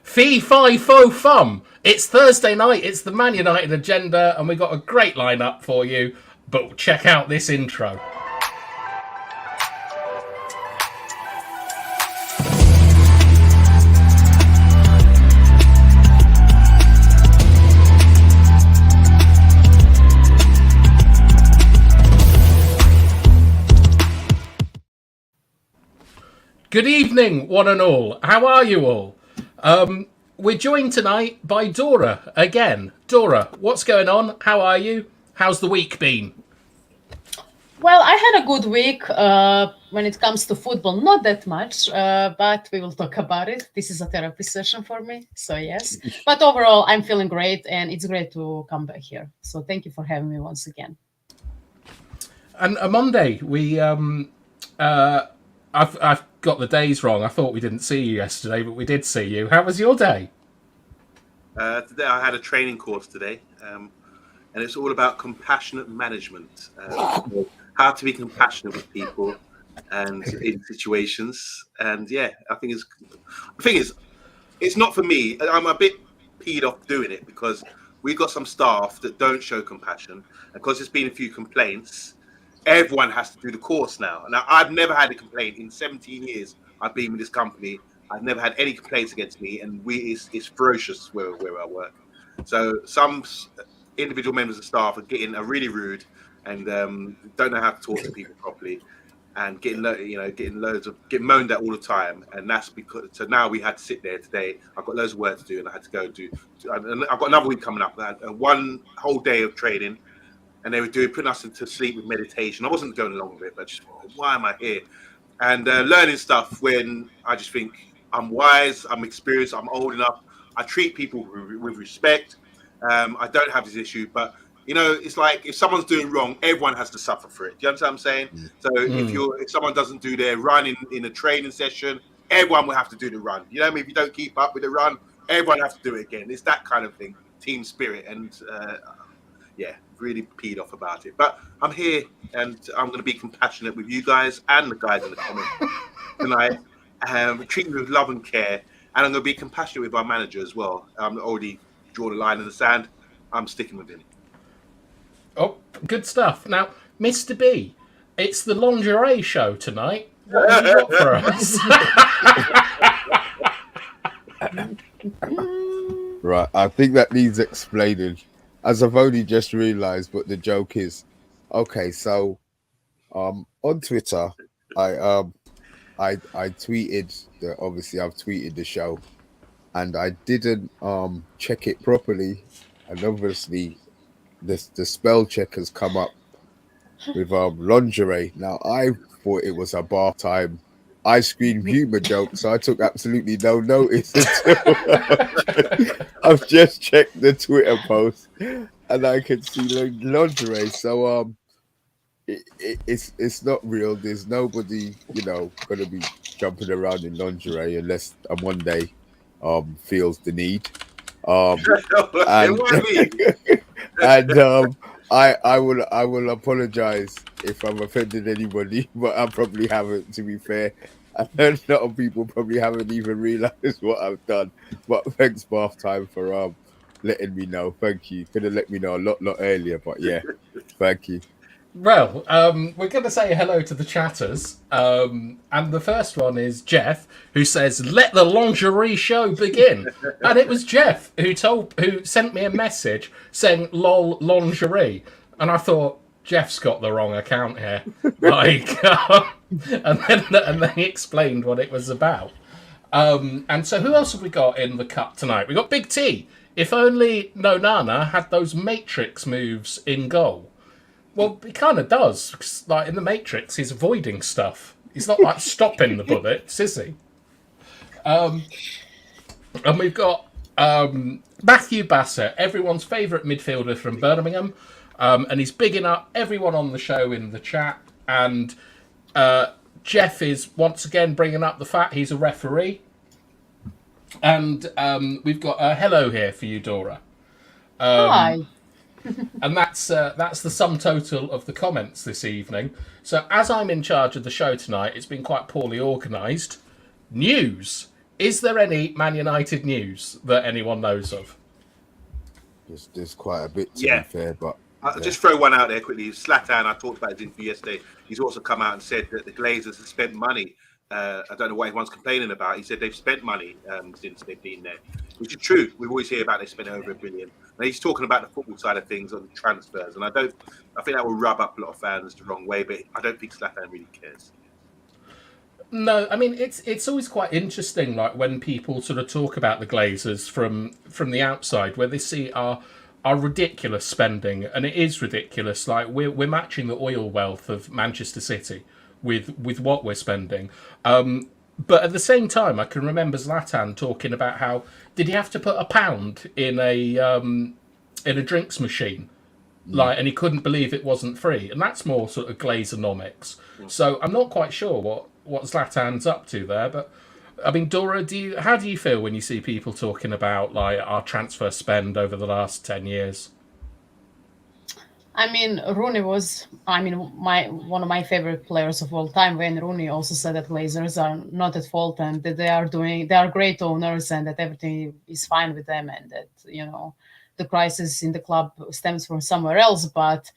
Fee, fi, fo, fum. It's Thursday night. It's the Man United agenda, and we've got a great lineup for you. But check out this intro. Good evening, one and all. How are you all? We're joined tonight by Dora again. Dora, what's going on? How are you? How's the week been? Well, I had a good week when it comes to football. Not that much, but we will talk about it. This is a therapy session for me, so yes. But overall, I'm feeling great, and it's great to come back here. So thank you for having me once again. And Monday, I've got the days wrong. I thought we didn't see you yesterday, but we did see you. How was your day? Today I had a training course today, and it's all about compassionate management. How to be compassionate with people and in situations. And yeah, I think it's not for me. I'm a bit peed off doing it because we've got some staff that don't show compassion, and because there's been a few complaints. Everyone has to do the course now. Now, I've never had a complaint in 17 years I've been with this company. I've never had any complaints against me, and it's ferocious where I work. So some individual members of staff are really rude and don't know how to talk to people properly, and getting moaned at all the time. And that's because so now we had to sit there today. I've got loads of work to do, and I had to go do. And I've got another week coming up. I had one whole day of training. And they were putting us to sleep with meditation. I wasn't going along with it, but just why am I here? And learning stuff when I just think I'm wise, I'm experienced, I'm old enough. I treat people with respect. I don't have this issue, but it's like if someone's doing wrong, everyone has to suffer for it. Do you understand what I'm saying? So if someone doesn't do their run in a training session, everyone will have to do the run. You know what I mean? If you don't keep up with the run, everyone has to do it again. It's that kind of thing, team spirit, and really peed off about it. But I'm here and I'm going to be compassionate with you guys and the guys in the comments tonight. Treat me with love and care, and I'm going to be compassionate with our manager as well. I'm already drawn a line in the sand. I'm sticking with him. Oh, good stuff. Now, Mr. B, it's the lingerie show tonight. What have you got for us? Right, I think that needs explaining. As I've only just realised, but the joke is, okay. So, on Twitter, I tweeted that obviously I've tweeted the show, and I didn't check it properly, and obviously the spell check has come up with lingerie. Now I thought it was a bar time ice cream humor joke, so I took absolutely no notice until I've just checked the Twitter post and I can see lingerie. So it's not real. There's nobody going to be jumping around in lingerie unless one day feels the need. I will apologize if I'm offended anybody, but I probably haven't, to be fair. And a lot of people probably haven't even realized what I've done. But thanks, Bath Time, for letting me know. Thank you. Could have let me know a lot earlier, but yeah, thank you. Well, we're going to say hello to the chatters. And the first one is Jeff, who says, "Let the lingerie show begin." And it was Jeff who sent me a message saying "lol lingerie," and I thought Jeff's got the wrong account here. And then he explained what it was about. And so, who else have we got in the cup tonight? We got Big T. If only Onana had those Matrix moves in goal. Well, he kind of does. Because, like in the Matrix, he's avoiding stuff. He's not like stopping the bullets, is he? And we've got Matthew Bassett, everyone's favourite midfielder from Birmingham, and he's bigging up everyone on the show in the chat. And Jeff is once again bringing up the fact he's a referee. And we've got a hello here for you, Dora. Hi. And that's the sum total of the comments this evening. So as I'm in charge of the show tonight, it's been quite poorly organised. News. Is there any Man United news that anyone knows of? There's quite a bit to Yeah. be fair, but I'll just throw one out there quickly. Zlatan, I talked about his interview yesterday. He's also come out and said that the Glazers have spent money. I don't know what everyone's complaining about. He said they've spent money since they've been there, which is true. We always hear about they spent over $1 billion. And he's talking about the football side of things on transfers, and I think that will rub up a lot of fans the wrong way. But I don't think Zlatan really cares. No, I mean it's always quite interesting, like when people sort of talk about the Glazers from the outside, where they see our ridiculous spending, and it is ridiculous. Like we're matching the oil wealth of Manchester City with what we're spending. But at the same time, I can remember Zlatan talking about how did he have to put £1 in a drinks machine, like, and he couldn't believe it wasn't free, and that's more sort of Glazeronomics. So I'm not quite sure what Zlatan's up to there, but I mean, Dora, how do you feel when you see people talking about like our transfer spend over the last 10 years? I mean, Rooney was, one of my favorite players of all time. Wayne Rooney also said that Glazers are not at fault and that they are great owners and that everything is fine with them and that, the crisis in the club stems from somewhere else. But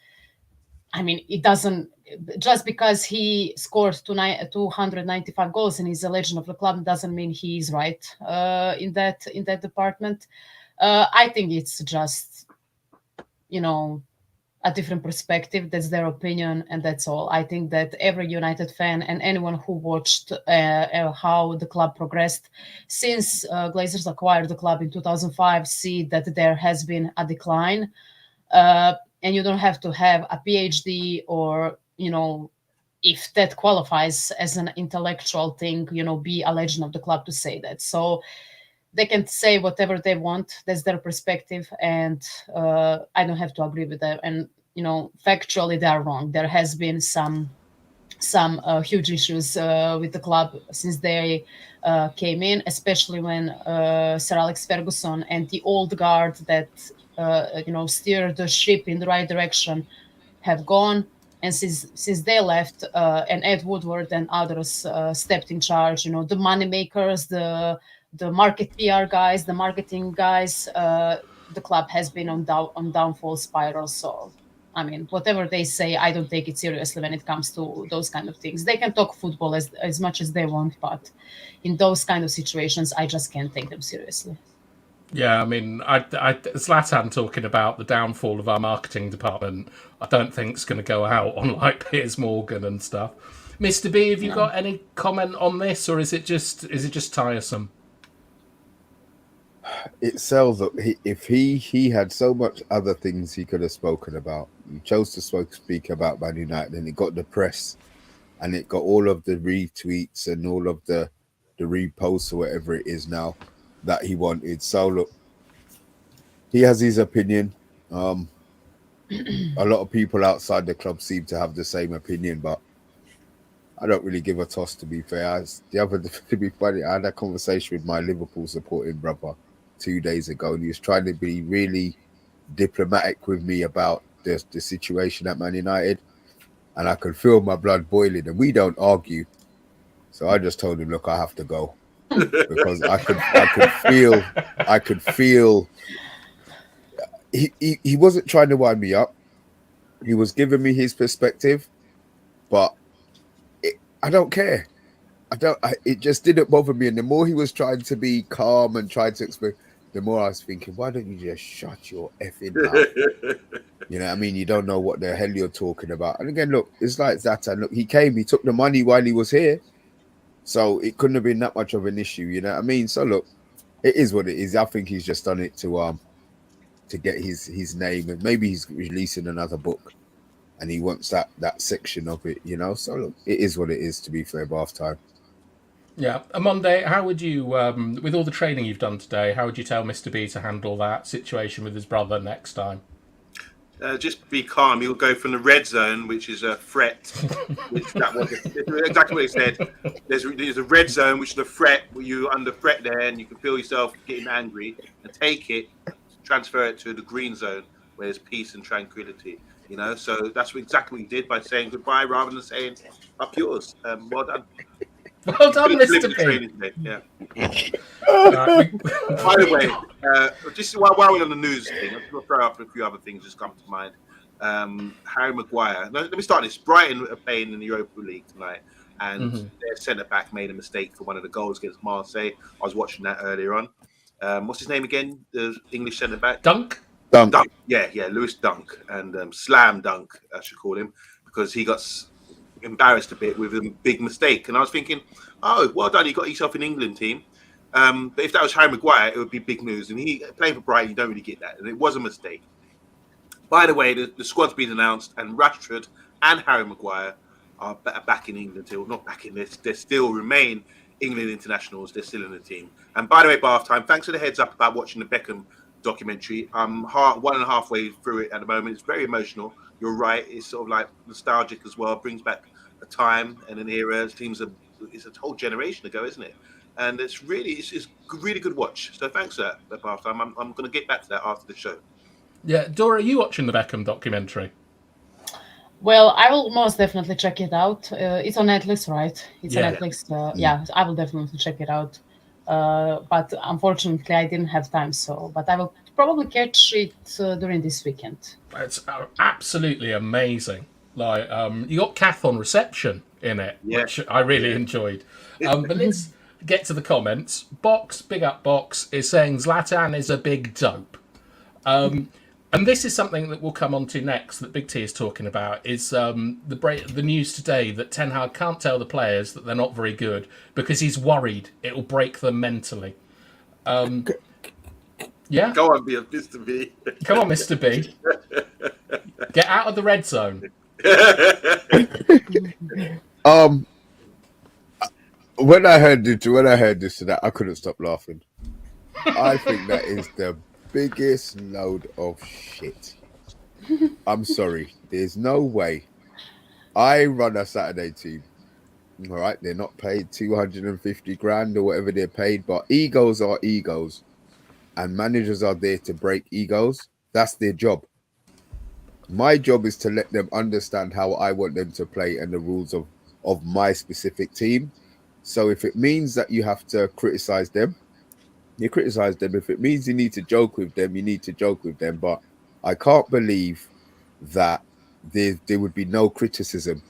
I mean, it doesn't, just because he scored 295 goals and he's a legend of the club doesn't mean he's right in that department. I think it's just, a different perspective. That's their opinion, and that's all. I think that every United fan and anyone who watched how the club progressed since Glazers acquired the club in 2005 see that there has been a decline. And you don't have to have a PhD or, if that qualifies as an intellectual thing, be a legend of the club to say that. So they can say whatever they want. That's their perspective, and I don't have to agree with that. And factually, they are wrong. There has been some huge issues with the club since they came in, especially when Sir Alex Ferguson and the old guard that steered the ship in the right direction have gone. And since they left, and Ed Woodward and others stepped in charge, the money makers, the market PR guys, the marketing guys, the club has been on downfall spiral. So, I mean, whatever they say, I don't take it seriously when it comes to those kind of things. They can talk football as much as they want, but in those kind of situations, I just can't take them seriously. Yeah, I mean, Zlatan talking about the downfall of our marketing department, I don't think it's going to go out on like Piers Morgan and stuff. Mr. B, have you got any comment on this, or is it just tiresome? It sells that if he had so much other things he could have spoken about. He chose to speak about Man United, and it got the press, and it got all of the retweets and all of the reposts or whatever it is now that he wanted. So look, he has his opinion. A lot of people outside the club seem to have the same opinion, but I don't really give a toss, to be fair. To be funny, I had a conversation with my Liverpool supporting brother 2 days ago, and he was trying to be really diplomatic with me about the situation at Man United, and I could feel my blood boiling, and we don't argue. So I just told him, look, I have to go. Because I could feel he wasn't trying to wind me up. He was giving me his perspective, but I don't care. It just didn't bother me. And the more he was trying to be calm and trying to explain, the more I was thinking, why don't you just shut your effing mouth? You know what I mean? You don't know what the hell you're talking about. And again, look, it's like that. And look, he took the money while he was here. So it couldn't have been that much of an issue, you know what I mean? So look, it is what it is. I think he's just done it to get his name, and maybe he's releasing another book and he wants that section of it, you know? So look, it is what it is, to be fair, bath time. Yeah. Omondi, how would you, with all the training you've done today, how would you tell Mr. B to handle that situation with his brother next time? Just be calm. You'll go from the red zone, which is a threat. Which that was exactly what he said. There's a red zone, which is a threat. Where you're under threat there, and you can feel yourself getting angry, and take it, transfer it to the green zone, where there's peace and tranquility. You know, so that's exactly what he did by saying goodbye rather than saying up yours. Well done. Well done, Couldn't deliver Mr. the B. training today. Yeah. Right, By the way, just while we're on the news thing, I'm going to throw up a few other things just come to mind. Harry Maguire. No, let me start this. Brighton are playing in the Europa League tonight, and their centre back made a mistake for one of the goals against Marseille. I was watching that earlier on. What's his name again? The English centre back. Dunk. Dunk. Yeah, Lewis Dunk, and Slam Dunk, I should call him, because he got embarrassed a bit with a big mistake. And I was thinking, oh, well done, you got yourself an England team. But if that was Harry Maguire, it would be big news. And he playing for Brighton, you don't really get that. And it was a mistake. By the way, the squad's been announced, and Rashford and Harry Maguire are back in England. Not back in this. They still remain England internationals. They're still in the team. And by the way, Bath Time, thanks for the heads up about watching the Beckham documentary. I'm 1.5 way through it at the moment. It's very emotional. You're right. It's sort of like nostalgic as well. It brings back a time and an era. It's a whole generation ago, isn't it? And it's really good watch. So thanks for that, Bath Time. I'm going to get back to that after the show. Yeah, Dora, are you watching the Beckham documentary? Well, I will most definitely check it out. It's on Netflix, right? It's Yeah. on Netflix. Yeah, I will definitely check it out. But unfortunately, I didn't have time. But I will probably catch it during this weekend. It's absolutely amazing. Like, you got Kath on reception in it, which I really enjoyed. But let's get to the comments. Big up Box is saying Zlatan is a big dope. And this is something that we'll come on to next that Big T is talking about, is the news today that Ten Hag can't tell the players that they're not very good because he's worried it will break them mentally. Yeah? Go on, Mr. B. Come on, Mr. B. Get out of the red zone. When I heard this today, I couldn't stop laughing. I think that is the biggest load of shit. I'm sorry. There's no way. I run a Saturday team. All right, they're not paid 250 grand or whatever they're paid, but egos are egos, and managers are there to break egos. That's their job. My job is to let them understand how I want them to play and the rules of my specific team. So if it means that you have to criticize them, you criticize them. If it means you need to joke with them, you need to joke with them. But I can't believe that there would be no criticism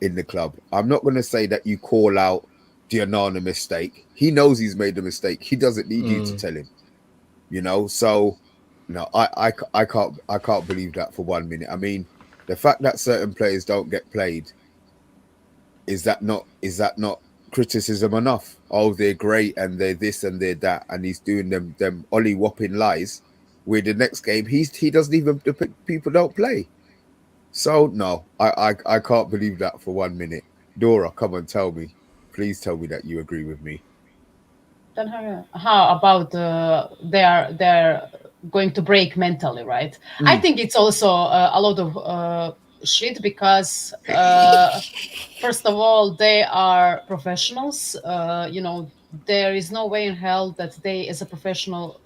in the club. I'm not going to say that you call out the Onana mistake. He knows he's made a mistake. He doesn't need you to tell him. You know, so no, I can't believe that for 1 minute. I mean, the fact that certain players don't get played, is that not criticism enough? Oh, they're great and they're this and they're that, and he's doing them ollie whopping lies. Where the next game he doesn't even, the people don't play. So no, I can't believe that for 1 minute. Dora, come on, please tell me that you agree with me. Then how about they're going to break mentally, right? I think it's also a lot of shit because first of all, they are professionals. There is no way in hell that they, as a professional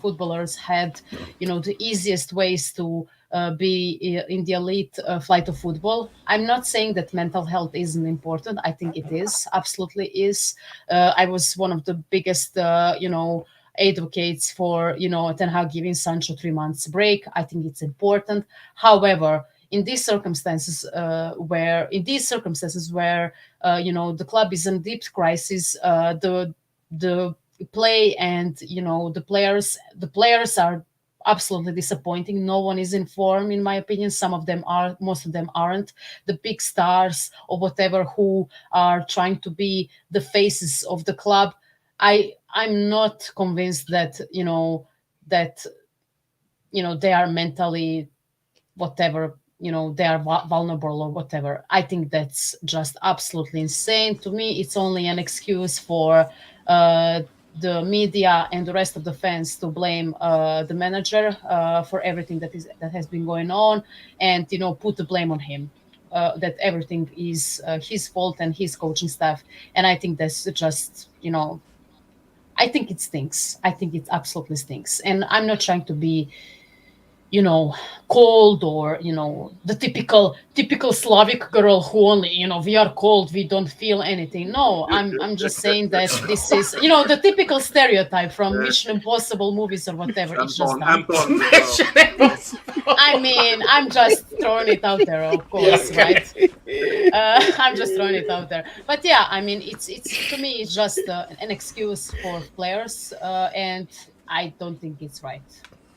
footballers, had the easiest ways to be in the elite flight of football. I'm not saying that mental health isn't important. I think it is, absolutely is. I was one of the biggest advocates for Ten Hag giving Sancho 3 months break. I think it's important. However, in these circumstances where the club is in deep crisis, the play and the players are absolutely disappointing. No one is in form, in my opinion. Some of them are, most of them aren't. The big stars or whatever who are trying to be the faces of the club, I'm not convinced that they are mentally whatever, they are vulnerable or whatever. I think that's just absolutely insane. To me, it's only an excuse for the media and the rest of the fans to blame the manager for everything that has been going on, and put the blame on him. That everything is his fault and his coaching staff. And I think that's just I think it stinks. I think it absolutely stinks. And I'm not trying to be cold, or the typical Slavic girl who only we are cold, we don't feel anything. No, I'm just saying that this is the typical stereotype from Mission Impossible movies or whatever. It's just done. And Bond as well. I mean, I'm just throwing it out there, of course, right? I'm just throwing it out there. But yeah, I mean, it's to me, it's just an excuse for players, and I don't think it's right.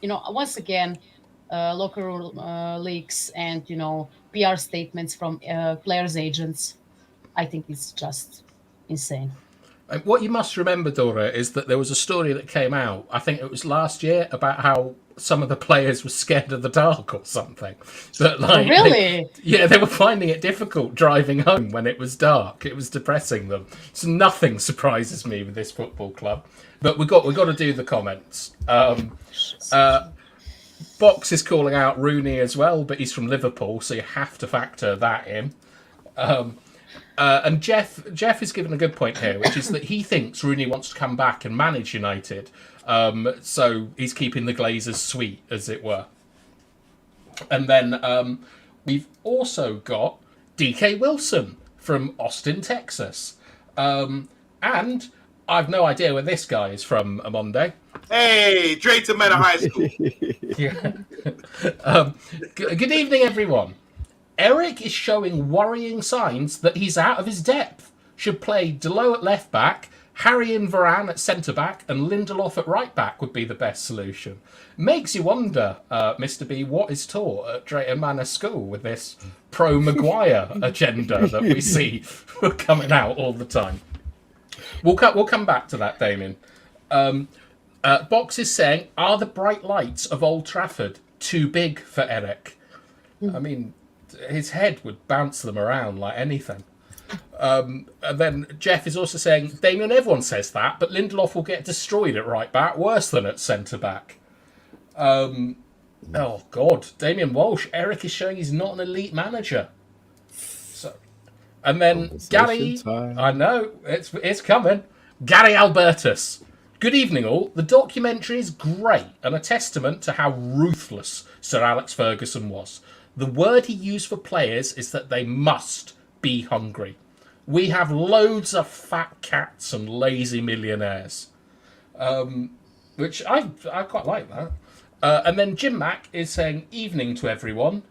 Once again, locker room leaks and PR statements from players' agents. I think it's just insane. And what you must remember, Dora, is that there was a story that came out, I think it was last year, about how some of the players were scared of the dark or something. That, like, really? They were finding it difficult driving home when it was dark. It was depressing them. So nothing surprises me with this football club. But we got to do the comments. Box is calling out Rooney as well, but he's from Liverpool, so you have to factor that in. And Jeff is given a good point here, which is that he thinks Rooney wants to come back and manage United. So he's keeping the Glazers sweet, as it were. And then we've also got DK Wilson from Austin, Texas. And I've no idea where this guy is from, OMONDI. Hey, Drayton Manor High School. Yeah. Good evening, everyone. Eric is showing worrying signs that he's out of his depth. Should play Delo at left back, Harry and Varane at centre back, and Lindelof at right back would be the best solution. Makes you wonder, Mr. B, what is taught at Drayton Manor School with this pro-Maguire agenda that we see coming out all the time. We'll come back to that, Damien. Box is saying, are the bright lights of Old Trafford too big for Eric? I mean, his head would bounce them around like anything. And then Jeff is also saying, Damien, everyone says that, but Lindelof will get destroyed at right back, worse than at centre back. Oh, God. Damien Walsh, Eric is showing he's not an elite manager. So, and then Gary, time. I know, it's coming. Gary Albertus. Good evening, all. The documentary is great and a testament to how ruthless Sir Alex Ferguson was. The word he used for players is that they must be hungry. We have loads of fat cats and lazy millionaires, which I quite like that. And then Jim Mack is saying, evening to everyone.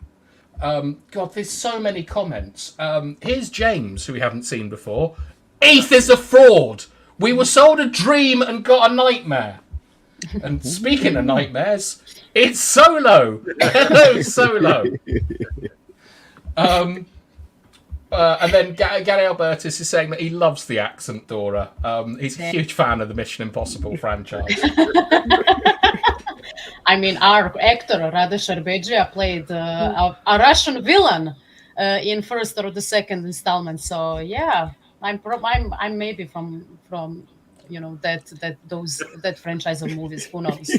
God, there's so many comments. Here's James, who we haven't seen before. Eighth is a fraud. We were sold a dream and got a nightmare. And speaking of nightmares, it's Solo. Hello, Solo. And then Gary Albertus is saying that he loves the accent, Dora. He's a huge fan of the Mission Impossible franchise. I mean, our actor Radesh Arbegia played a Russian villain in first or the second installment. So yeah, I'm maybe from that franchise of movies. Who knows?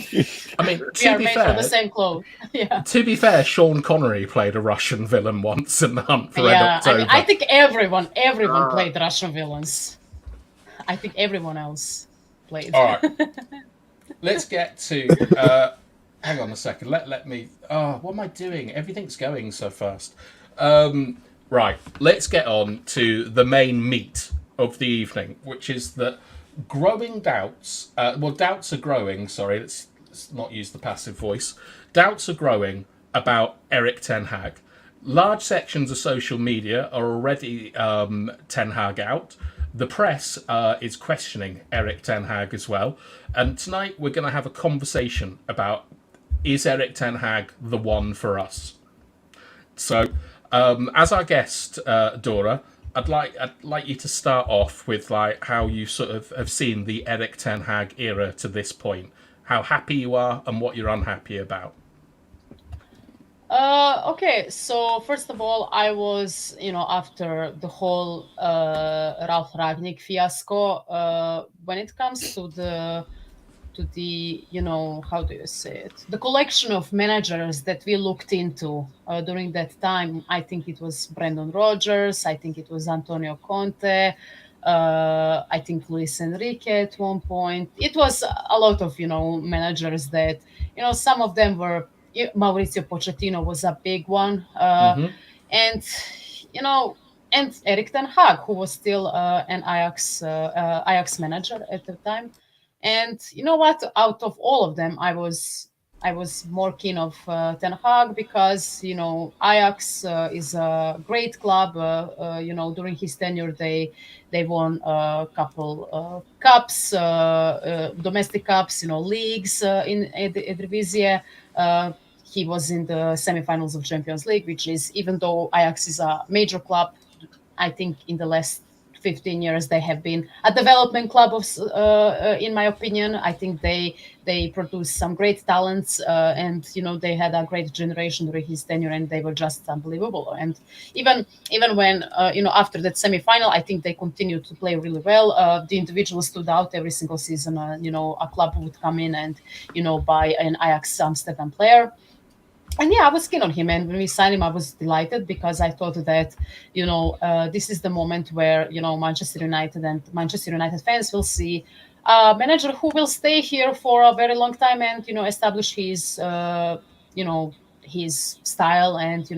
I mean, we are made from the same clothes. Yeah. To be fair, Sean Connery played a Russian villain once in The Hunt for Red October. I think everyone played Russian villains. I think everyone else played. All right. Let's get to. Hang on a second. Let me. Oh, what am I doing? Everything's going so fast. Right. Let's get on to the main meat of the evening, which is that growing doubts. Doubts are growing. Sorry, let's not use the passive voice. Doubts are growing about Erik ten Hag. Large sections of social media are already Ten Hag out. The press is questioning Erik ten Hag as well. And tonight we're going to have a conversation about, is Erik ten Hag the one for us? So, as our guest, Dora, I'd like you to start off with like how you sort of have seen the Erik ten Hag era to this point, how happy you are and what you're unhappy about. Okay, so first of all, I was, after the whole Ralf Rangnick fiasco, when it comes to the how do you say it, the collection of managers that we looked into during that time, I think it was Brendan Rodgers, I think it was Antonio Conte, I think Luis Enrique at one point. It was a lot of, managers that, some of them were Mauricio Pochettino was a big one, and you know, and Erik ten Hag, who was still an Ajax manager at the time. And you know what? Out of all of them, I was more keen of Ten Hag because Ajax is a great club. During his tenure, they won a couple cups, domestic cups, leagues in Eredivisie. He was in the semifinals of Champions League, which is, even though Ajax is a major club, I think in the last 15 years they have been a development club in my opinion. I think they produced some great talents, and they had a great generation during his tenure, and they were just unbelievable. And even when after that semi-final, I think they continued to play really well. The individuals stood out every single season. A club would come in and buy an Ajax Amsterdam player. And yeah, I was keen on him, and when we signed him, I was delighted because I thought that this is the moment where Manchester United and Manchester United fans will see a manager who will stay here for a very long time and establish his style, and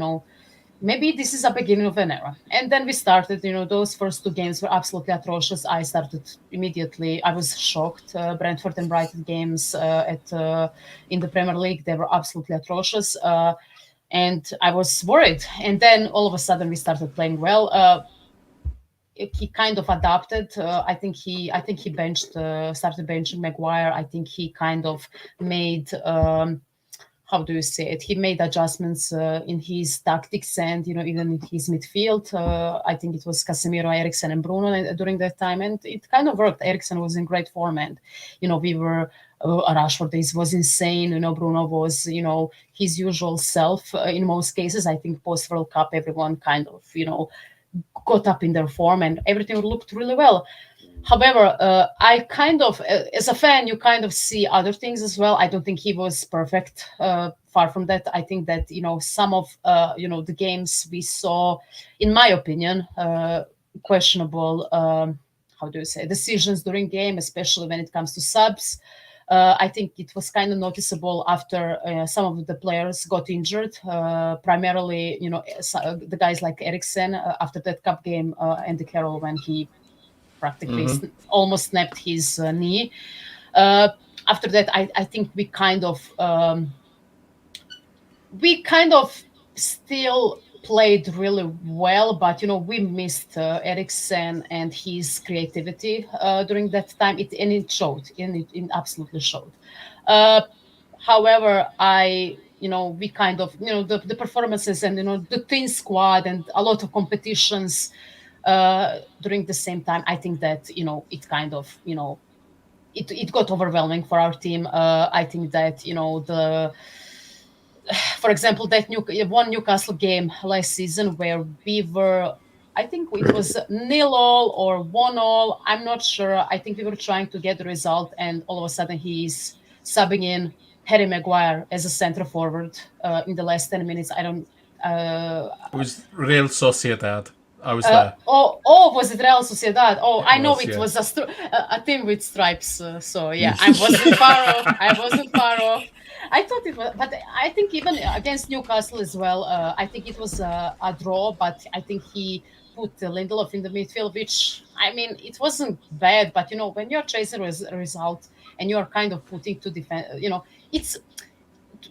maybe this is a beginning of an era. And then we started, those first two games were absolutely atrocious. I started immediately. I was shocked. Brentford and Brighton games in the Premier League, they were absolutely atrocious. And I was worried. And then all of a sudden we started playing well. He kind of adapted. I think he started benching Maguire. I think he kind of made how do you say it? He made adjustments in his tactics and even in his midfield. I think it was Casemiro, Eriksen, and Bruno during that time, and it kind of worked. Eriksen was in great form, and we were. Rashford was insane. Bruno was his usual self in most cases. I think post World Cup, everyone kind of got up in their form, and everything looked really well. However, I kind of, as a fan, you kind of see other things as well. I don't think he was perfect. Far from that, I think that some of the games we saw, in my opinion, questionable. How do you say, decisions during game, especially when it comes to subs. I think it was kind of noticeable after some of the players got injured. Primarily, the guys like Eriksen after that cup game, Andy Carroll, when he practically almost snapped his knee. After that, I think we kind of still played really well, but we missed Eriksen and his creativity during that time. It showed, and it absolutely showed. However, we kind of the performances and the thin squad and a lot of competitions during the same time. I think that it kind of it got overwhelming for our team. I think that for example, that one Newcastle game last season where we were, I think it was 0-0 or 1-0. I'm not sure. I think we were trying to get the result, and all of a sudden he's subbing in Harry Maguire as a centre forward in the last 10 minutes. I don't. It was Real Sociedad. I was there. Was it Real Sociedad? I know it yeah. was a team with stripes. So yeah, I wasn't far off. I thought it was, but I think even against Newcastle as well, I think it was a draw, but I think he put Lindelof in the midfield, which, I mean, it wasn't bad, but, when you're chasing a result and you're kind of putting to defend, it's,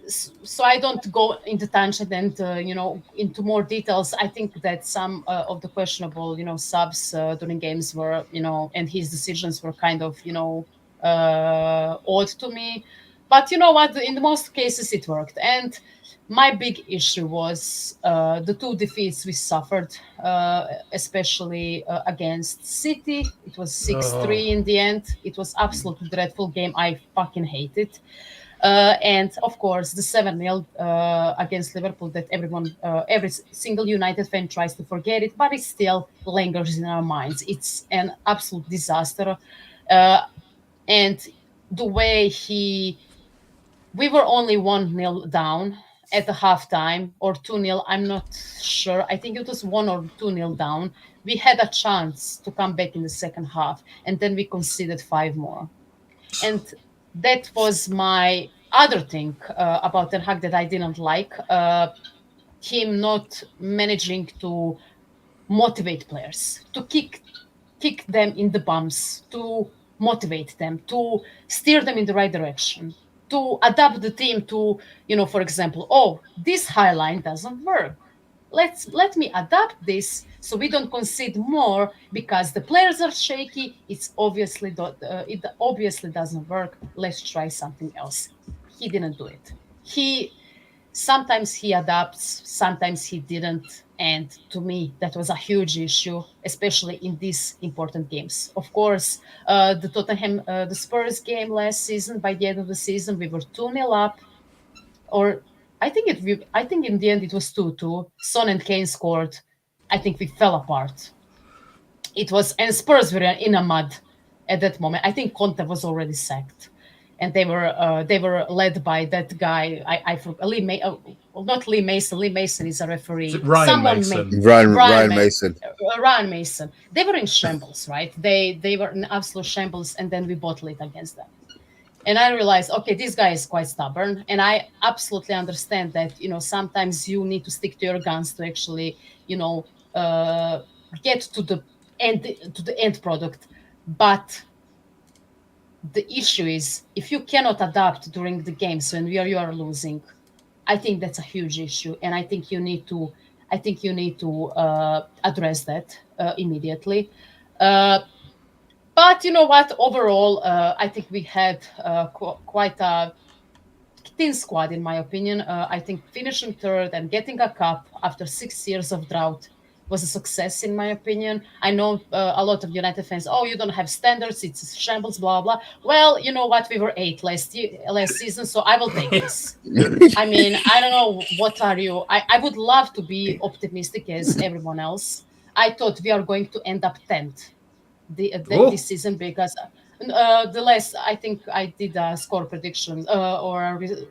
so I don't go into tangent and, into more details. I think that some of the questionable, subs during games were, and his decisions were kind of, odd to me. But you know what? In the most cases, it worked. And my big issue was the two defeats we suffered, especially against City. It was 6-3 in the end. It was absolutely dreadful game. I fucking hate it. And of course, the 7-0 against Liverpool that every single United fan tries to forget it, but it still lingers in our minds. It's an absolute disaster. And the way we were only 1-0 down at the halftime, or 2-0. I'm not sure. I think it was 1 or 2-0 down. We had a chance to come back in the second half, and then we conceded 5 more. And that was my other thing about Ten Hag that I didn't like, him not managing to motivate players, to kick them in the bums, to motivate them, to steer them in the right direction, to adapt the team to, for example, oh, this high line doesn't work. Let me adapt this so we don't concede more because the players are shaky. It obviously doesn't work. Let's try something else. He didn't do it. He Sometimes he adapts, sometimes he didn't. And to me, that was a huge issue, especially in these important games. Of course, the Spurs game last season, by the end of the season, we were 2-0 up. Or I think in the end it was 2-2. Son and Kane scored. I think we fell apart. And Spurs were in a mud at that moment. I think Conte was already sacked, and they were led by that guy. I forgot not Lee Mason. Lee Mason is a referee. Is it Ryan Mason? Ryan Mason. Ryan Mason. They were in shambles, right? They were in absolute shambles, and then we bottled it against them. And I realized, okay, this guy is quite stubborn, and I absolutely understand that. Sometimes you need to stick to your guns to actually, get to the end product. But the issue is, if you cannot adapt during the games when you are losing, I think that's a huge issue, and I think you need to address that immediately. But you know what? Overall, I think we had quite a thin squad, in my opinion. I think finishing third and getting a cup after 6 years of drought was a success, in my opinion. I know a lot of United fans, oh, you don't have standards, it's shambles, blah, blah. Well, you know what? We were 8th last season, so I will take this. I mean, I don't know, what are you? I would love to be optimistic as everyone else. I thought we are going to end up 10th this season because I think I did a score prediction the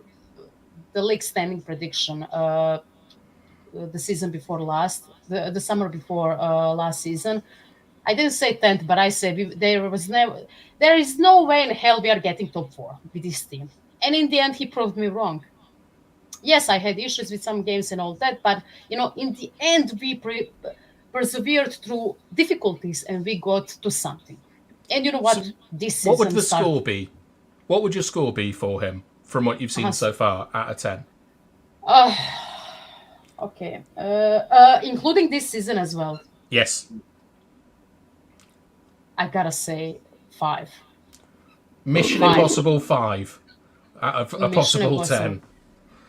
league standing prediction the season before last, the summer before last season. I didn't say 10th, but I said there is no way in hell we are getting top 4 with this team. And in the end, he proved me wrong. Yes, I had issues with some games and all that, but in the end, we persevered through difficulties and we got to something. And you know what? So this season, what would the score be? What would your score be for him from what you've seen so far out of 10? Okay. Including this season as well. Yes. I gotta say 5. Mission Impossible 5 out of a possible 10.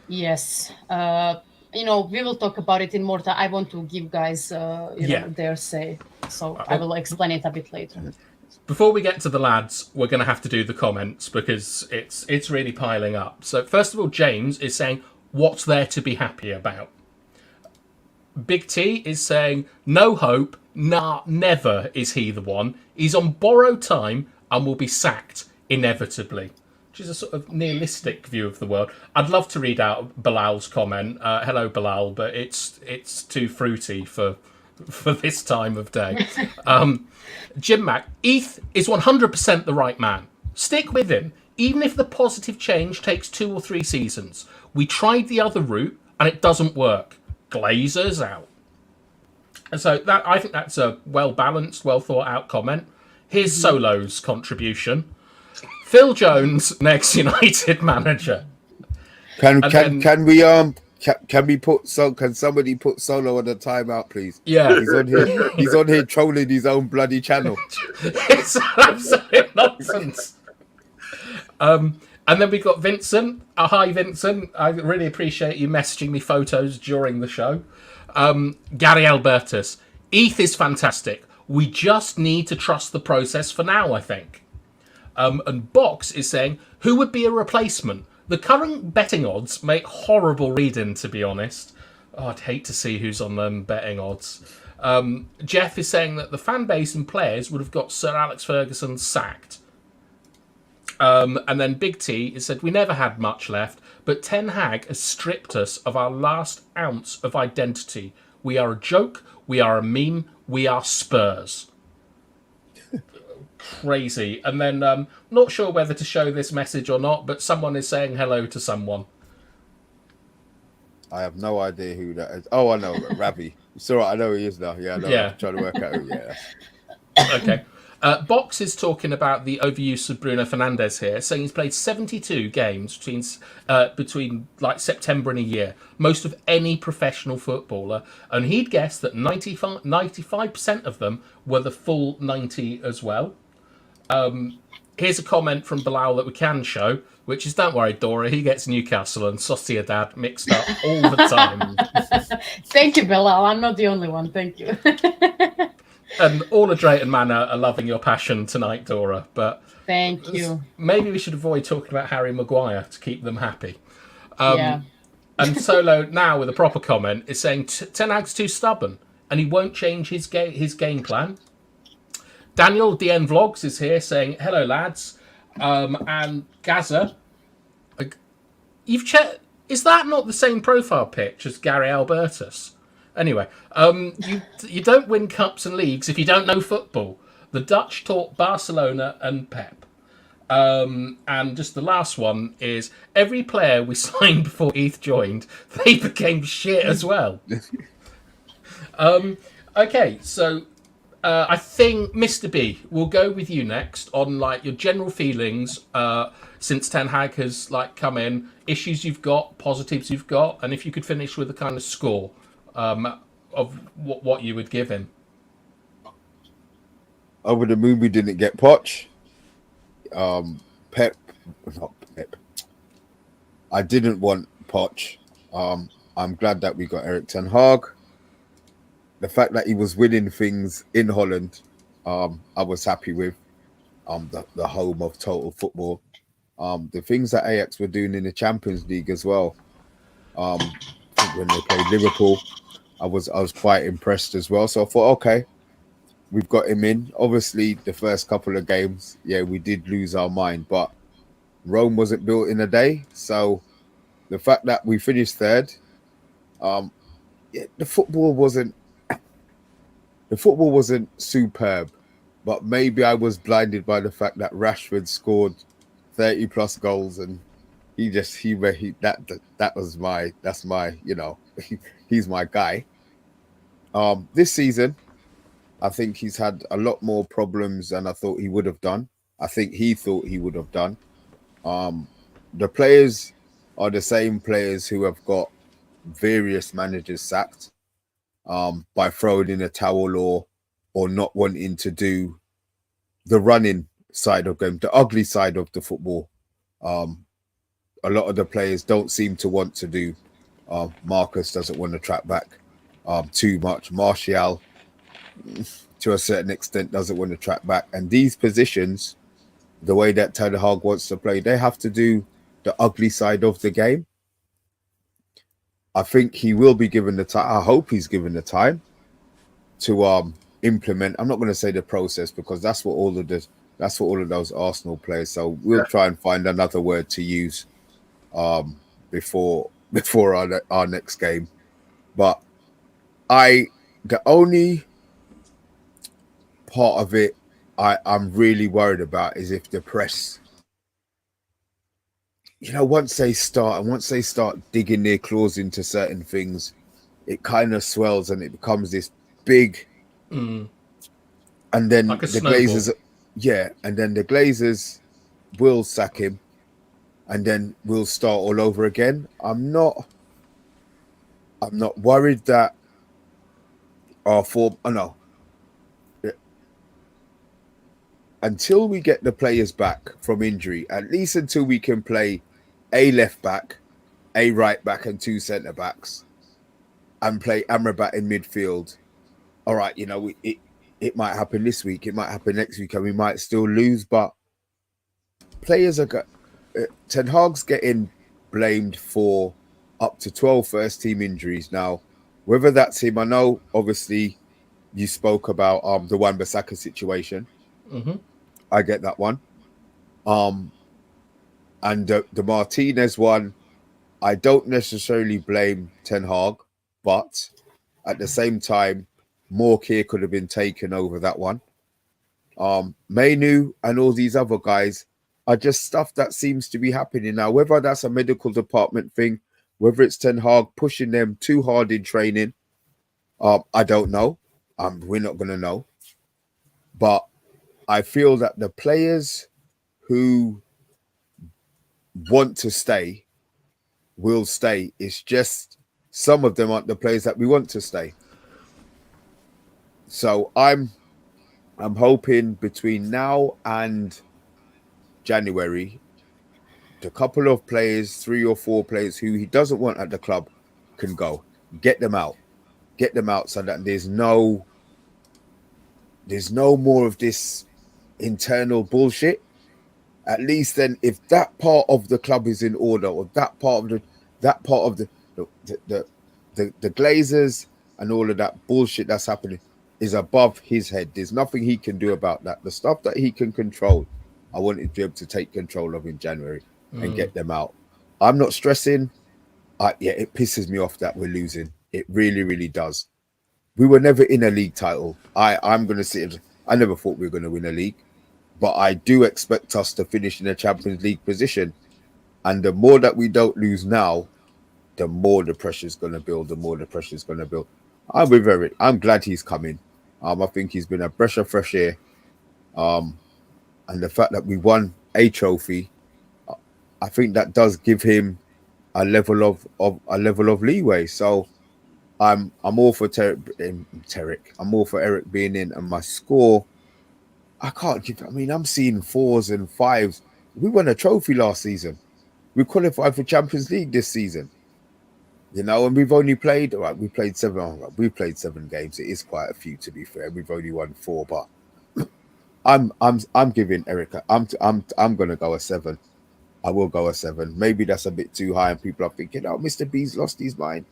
Yes. We will talk about it in more time. I want to give guys their say. So I will explain it a bit later. Before we get to the lads, we're going to have to do the comments because it's really piling up. So first of all, James is saying, what's there to be happy about? Big T is saying, no hope, nah, never is he the one. He's on borrowed time and will be sacked inevitably. Which is a sort of nihilistic view of the world. I'd love to read out Bilal's comment. Hello, Bilal, but it's too fruity for this time of day. Jim Mack, Eth is 100% the right man. Stick with him, even if the positive change takes 2 or 3 seasons. We tried the other route and it doesn't work. Glazers out. And so I think that's a well-balanced, well-thought-out comment. Here's Solo's contribution. Phil Jones, next United manager. Can somebody put Solo on a timeout, please? Yeah. He's on here trolling his own bloody channel. It's absolute nonsense. And then we've got Vincent. Hi, Vincent. I really appreciate you messaging me photos during the show. Gary Albertus. Eth is fantastic. We just need to trust the process for now, I think. And Box is saying, who would be a replacement? The current betting odds make horrible reading, to be honest. Oh, I'd hate to see who's on them betting odds. Jeff is saying that the fan base and players would have got Sir Alex Ferguson sacked. And then Big T has said, we never had much left, but Ten Hag has stripped us of our last ounce of identity. We are a joke, we are a meme, we are Spurs. crazy. And then not sure whether to show this message or not, but someone is saying hello to someone. I have no idea who that is. Oh, I know, Ravi. It's all right. I know who he is now. Yeah, I know. Yeah. I'm trying to work out who. Yeah. Okay. Box is talking about the overuse of Bruno Fernandes here, saying he's played 72 games between like September and a year, most of any professional footballer, and he'd guess that 95% of them were the full 90 as well. Here's a comment from Bilal that we can show, which is, don't worry, Dora, he gets Newcastle and Sociedad mixed up all the time. Thank you, Bilal. I'm not the only one. Thank you. And all of Drayton Manor are loving your passion tonight, Dora. But thank you. Maybe we should avoid talking about Harry Maguire to keep them happy. Yeah. And Solo now with a proper comment is saying Ten Hag's too stubborn and he won't change his game plan. Daniel DN Vlogs is here saying hello lads, and Gaza. You've checked. Is that not the same profile pitch as Gary Albertus? Anyway, you don't win cups and leagues if you don't know football. The Dutch taught Barcelona and Pep. And just the last one is every player we signed before Heath joined, they became shit as well. Okay, so I think Mr. B, we'll go with you next on like your general feelings since Ten Hag has like come in, issues you've got, positives you've got, and if you could finish with a kind of score. Of what you would give him. Over the moon, we didn't get Poch. Pep, not Pep. I didn't want Poch. I'm glad that we got Erik ten Hag. The fact that he was winning things in Holland, I was happy with. The home of total football. The things that Ajax were doing in the Champions League as well. When they played Liverpool, I was quite impressed as well. So I thought, okay, we've got him in. Obviously, the first couple of games, yeah, we did lose our mind, but Rome wasn't built in a day. So the fact that we finished third, the football wasn't superb, but maybe I was blinded by the fact that Rashford scored 30 plus goals and that's my he's my guy. This season, I think he's had a lot more problems than I thought he would have done. I think he thought he would have done. The players are the same players who have got various managers sacked by throwing in a towel or not wanting to do the running side of them, the ugly side of the football. A lot of the players don't seem to want to do. Marcus doesn't want to track back too much. Martial, to a certain extent, doesn't want to track back. And these positions, the way that Ten Hag wants to play, they have to do the ugly side of the game. I think he will be given the time. I hope he's given the time to implement. I'm not going to say the process because that's what all of those Arsenal players. So we'll try and find another word to use before our next game. But the only part of it I'm really worried about is if the press, once they start digging their claws into certain things, it kind of swells and it becomes this big, and then like the Glazers, and then the Glazers will sack him, and then we'll start all over again. I'm not worried that our form. Oh no. Until we get the players back from injury, at least until we can play a left back, a right back, and two centre backs, and play Amrabat in midfield. All right, it might happen this week, it might happen next week, and we might still lose. But players are Ten Hag's getting blamed for up to 12 first team injuries now. Whether that's him, I know. Obviously, you spoke about the Wan-Bissaka situation. Mm-hmm. I get that one. And the Martinez one, I don't necessarily blame Ten Hag, but at the same time, more care could have been taken over that one. Mainu and all these other guys are just stuff that seems to be happening now. Whether that's a medical department thing, whether it's Ten Hag pushing them too hard in training, I don't know. We're not going to know. But I feel that the players who want to stay will stay. It's just some of them aren't the players that we want to stay. So I'm hoping between now and January, the couple of players, 3 or 4 players who he doesn't want at the club can go. Get them out so that there's no more of this internal bullshit. At least then, if that part of the club is in order, or that part of the Glazers and all of that bullshit that's happening is above his head. There's nothing he can do about that. The stuff that he can control, I want him to be able to take control of in January and get them out. I'm not stressing. It pisses me off that we're losing. It really, really does. We were never in a league title. I'm going to sit. I never thought we were going to win a league, but I do expect us to finish in a Champions League position. And the more that we don't lose now, the more the pressure's going to build. I'm with Eric. I'm glad he's coming. I think he's been a breath of fresh air. And the fact that we won a trophy, I think that does give him a level of leeway. So I'm all for Tarek. I'm all for Eric being in, and my score, I can't give. I mean, I'm seeing 4s and 5s. We won a trophy last season. We qualified for Champions League this season. You know, and we've only played. All right, we played 7. We played 7 games. It is quite a few, to be fair. We've only won 4, but I'm giving Eric. I'm gonna go a 7. I will go a 7. Maybe that's a bit too high, and people are thinking, "Oh, Mr. B's lost his mind."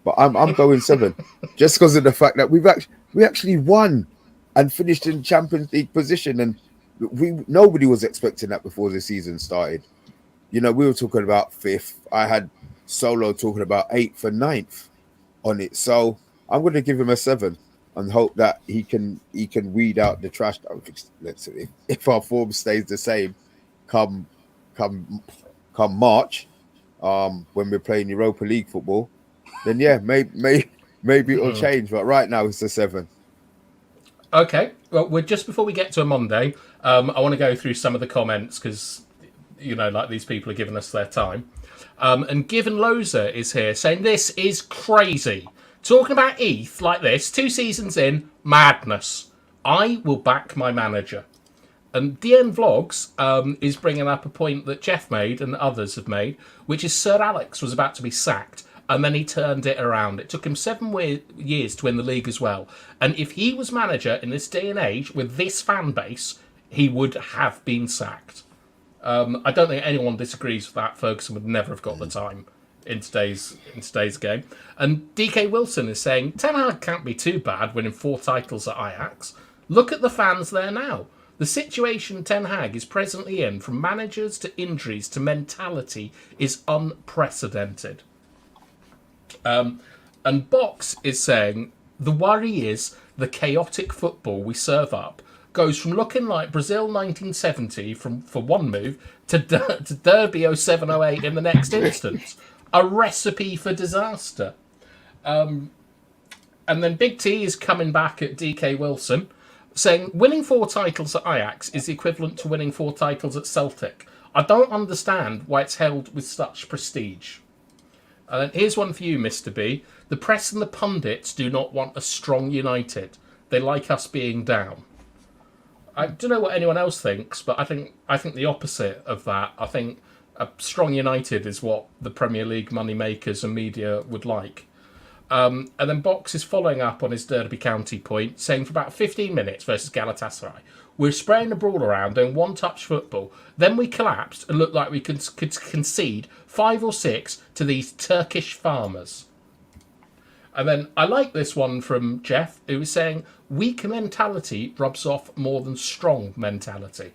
But I'm going 7, just because of the fact that we actually won and finished in Champions League position, and nobody was expecting that before the season started. You know, we were talking about 5th. I had Solo talking about 8th and 9th on it. So I'm going to give him a 7 and hope that he can weed out the trash. Let's see, if our form stays the same come March, when we're playing Europa League football, then yeah, maybe it'll change. But right now it's a 7. Okay, well, we're just before we get to a Monday. I want to go through some of the comments because, you know, like these people are giving us their time. And Given Loza is here saying this is crazy. Talking about ETH like this, 2 seasons in, madness. I will back my manager. And DN Vlogs is bringing up a point that Jeff made and others have made, which is Sir Alex was about to be sacked, and then he turned it around. It took him 7 years to win the league as well. And if he was manager in this day and age with this fan base, he would have been sacked. I don't think anyone disagrees with that. Ferguson would never have got the time in today's game. And DK Wilson is saying, Ten Hag can't be too bad winning 4 titles at Ajax. Look at the fans there now. The situation Ten Hag is presently in, from managers to injuries to mentality, is unprecedented. And Box is saying, the worry is the chaotic football we serve up goes from looking like Brazil 1970 for one move to Derby 07-08 in the next instance. A recipe for disaster. And then Big T is coming back at DK Wilson, saying winning 4 titles at Ajax is equivalent to winning 4 titles at Celtic. I don't understand why it's held with such prestige. And then here's one for you, Mr. B. The press and the pundits do not want a strong United. They like us being down. I don't know what anyone else thinks, but I think the opposite of that. I think a strong United is what the Premier League moneymakers and media would like. And then Box is following up on his Derby County point, saying for about 15 minutes versus Galatasaray, we're spraying the ball around, doing one-touch football. Then we collapsed and looked like we could concede 5 or 6 to these Turkish farmers. And then I like this one from Jeff, who was saying, weak mentality rubs off more than strong mentality.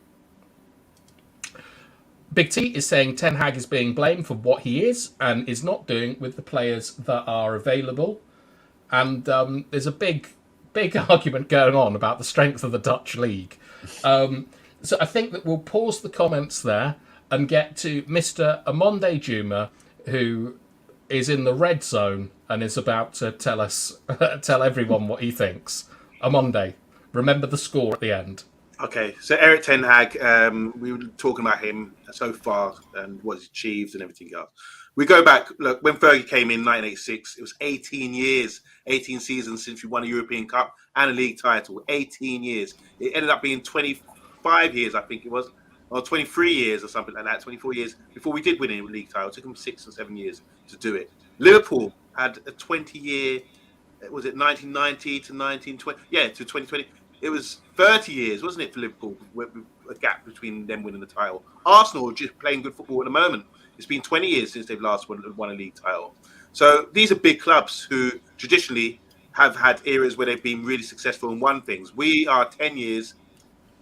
Big T is saying Ten Hag is being blamed for what he is and is not doing with the players that are available. And there's a big big argument going on about the strength of the Dutch league. So I think that we'll pause the comments there and get to Mr. OMONDI Juma, who is in the red zone and is about to tell everyone what he thinks. OMONDI, remember the score at the end. Okay, so Erik ten Hag, we were talking about him so far and what he's achieved and everything else. We go back, look, when Fergie came in 1986, it was 18 years, 18 seasons since we won a European Cup and a league title. 18 years. It ended up being 25 years, I think it was, or 23 years or something like that, 24 years before we did win a league title. It took them 6 or 7 years to do it. Liverpool had a 20-year, was it 1990 to 1920? Yeah, to 2020. It was 30 years, wasn't it, for Liverpool, with a gap between them winning the title. Arsenal are just playing good football at the moment. It's been 20 years since they've last won a league title. So these are big clubs who traditionally have had eras where they've been really successful and won things. We are 10 years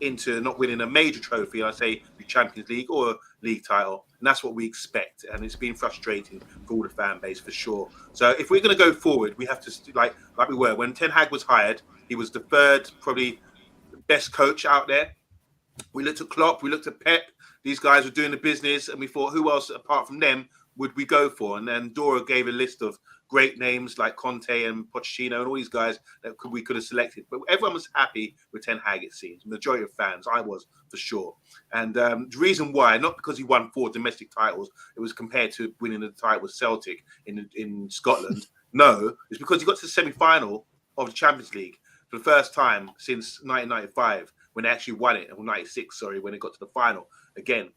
into not winning a major trophy, I say the Champions League or a league title, and that's what we expect. And it's been frustrating for all the fan base for sure. So if we're going to go forward, we have to like we were when Ten Hag was hired. He was the third probably best coach out there. We looked at Klopp, we looked at Pep. These guys were doing the business, and we thought, who else apart from them would we go for? And then Dora gave a list of great names like Conte and Pochettino and all these guys that we could have selected. But everyone was happy with Ten Hag, it seems. The majority of fans, I was for sure. And the reason why, not because he won 4 domestic titles, it was compared to winning the title with Celtic in Scotland. No, it's because he got to the semi-final of the Champions League for the first time since 1995, when they actually won it, or 96, sorry, when it got to the final again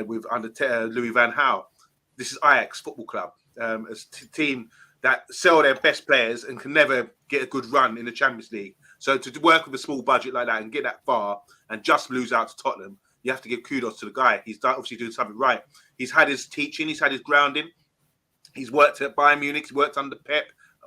with under Louis van Gaal. This is Ajax Football Club, a team that sell their best players and can never get a good run in the Champions League. So to work with a small budget like that and get that far and just lose out to Tottenham, you have to give kudos to the guy. He's obviously doing something right. He's had his teaching, he's had his grounding. He's worked at Bayern Munich, he's worked under Pep,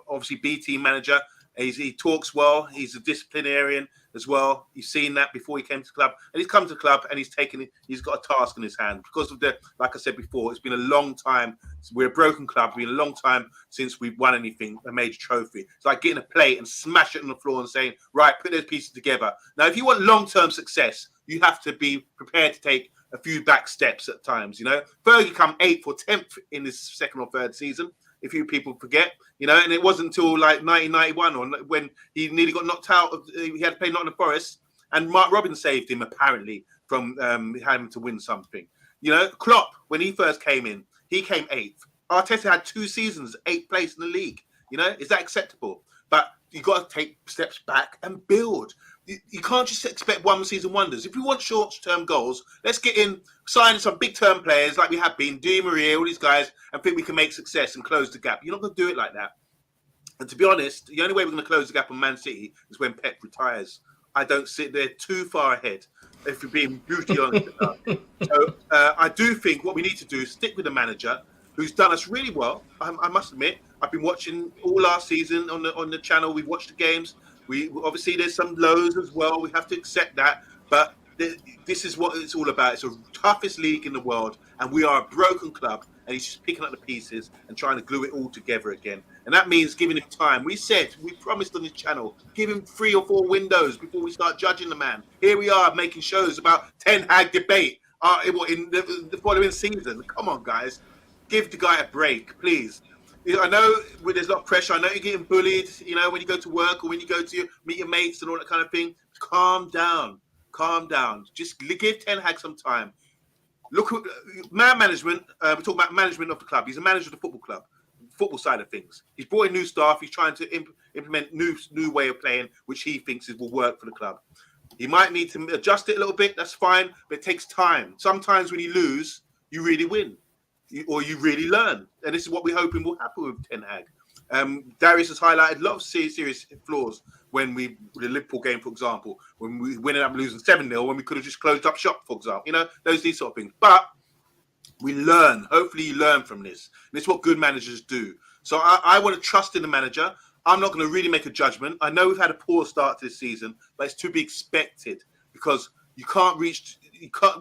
obviously B team manager. He talks well. He's a disciplinarian as well. You've seen that before he came to the club, and he's come to the club and he's got a task in his hand because of like I said before, it's been a long time. We're a broken club. It's been a long time since we've won anything, a major trophy. It's like getting a plate and smash it on the floor and saying, right, put those pieces together. Now, if you want long-term success, you have to be prepared to take a few back steps at times. You know, Fergie come 8th or 10th in his second or third season. If you people forget, you know, and it wasn't until like 1991 or when he nearly got knocked out. He had to play Nottingham Forest, and Mark Robin saved him apparently from having to win something. You know, Klopp, when he first came in, he came 8th. Arteta had 2 seasons, 8th place in the league. You know, is that acceptable? But you got to take steps back and build. You can't just expect one season wonders. If you want short-term goals, let's get in, sign some big-term players like we have been, Di Maria, all these guys, and think we can make success and close the gap. You're not going to do it like that. And to be honest, the only way we're going to close the gap on Man City is when Pep retires. I don't sit there too far ahead, if we're being brutally honest enough. So I do think what we need to do is stick with the manager who's done us really well. I must admit, I've been watching all last season on the channel. We've watched the games. We obviously there's some lows as well. We have to accept that, but this is what it's all about. It's the toughest league in the world, and we are a broken club. And he's just picking up the pieces and trying to glue it all together again. And that means giving him time. We promised on this channel, give him 3 or 4 windows before we start judging the man. Here we are making shows about Ten Hag debate in the following season. Come on, guys, give the guy a break, please. I know there's a lot of pressure. I know you're getting bullied, you know, when you go to work or when you go to meet your mates and all that kind of thing. Calm down. Just give Ten Hag some time. Look at man management. We're talking about management of the club. He's a manager of the football club, football side of things. He's brought in new staff. He's trying to implement new way of playing, which he thinks will work for the club. He might need to adjust it a little bit. That's fine, but it takes time. Sometimes when you lose, you really win. Or you really learn. And this is what we're hoping will happen with Ten Hag. Darius has highlighted a lot of serious flaws when the Liverpool game, for example, when we ended up losing 7-0, when we could have just closed up shop, for example. You know, these sort of things. But we learn. Hopefully you learn from this. And it's what good managers do. So I want to trust in the manager. I'm not going to really make a judgment. I know we've had a poor start to this season, but it's to be expected because you can't reach...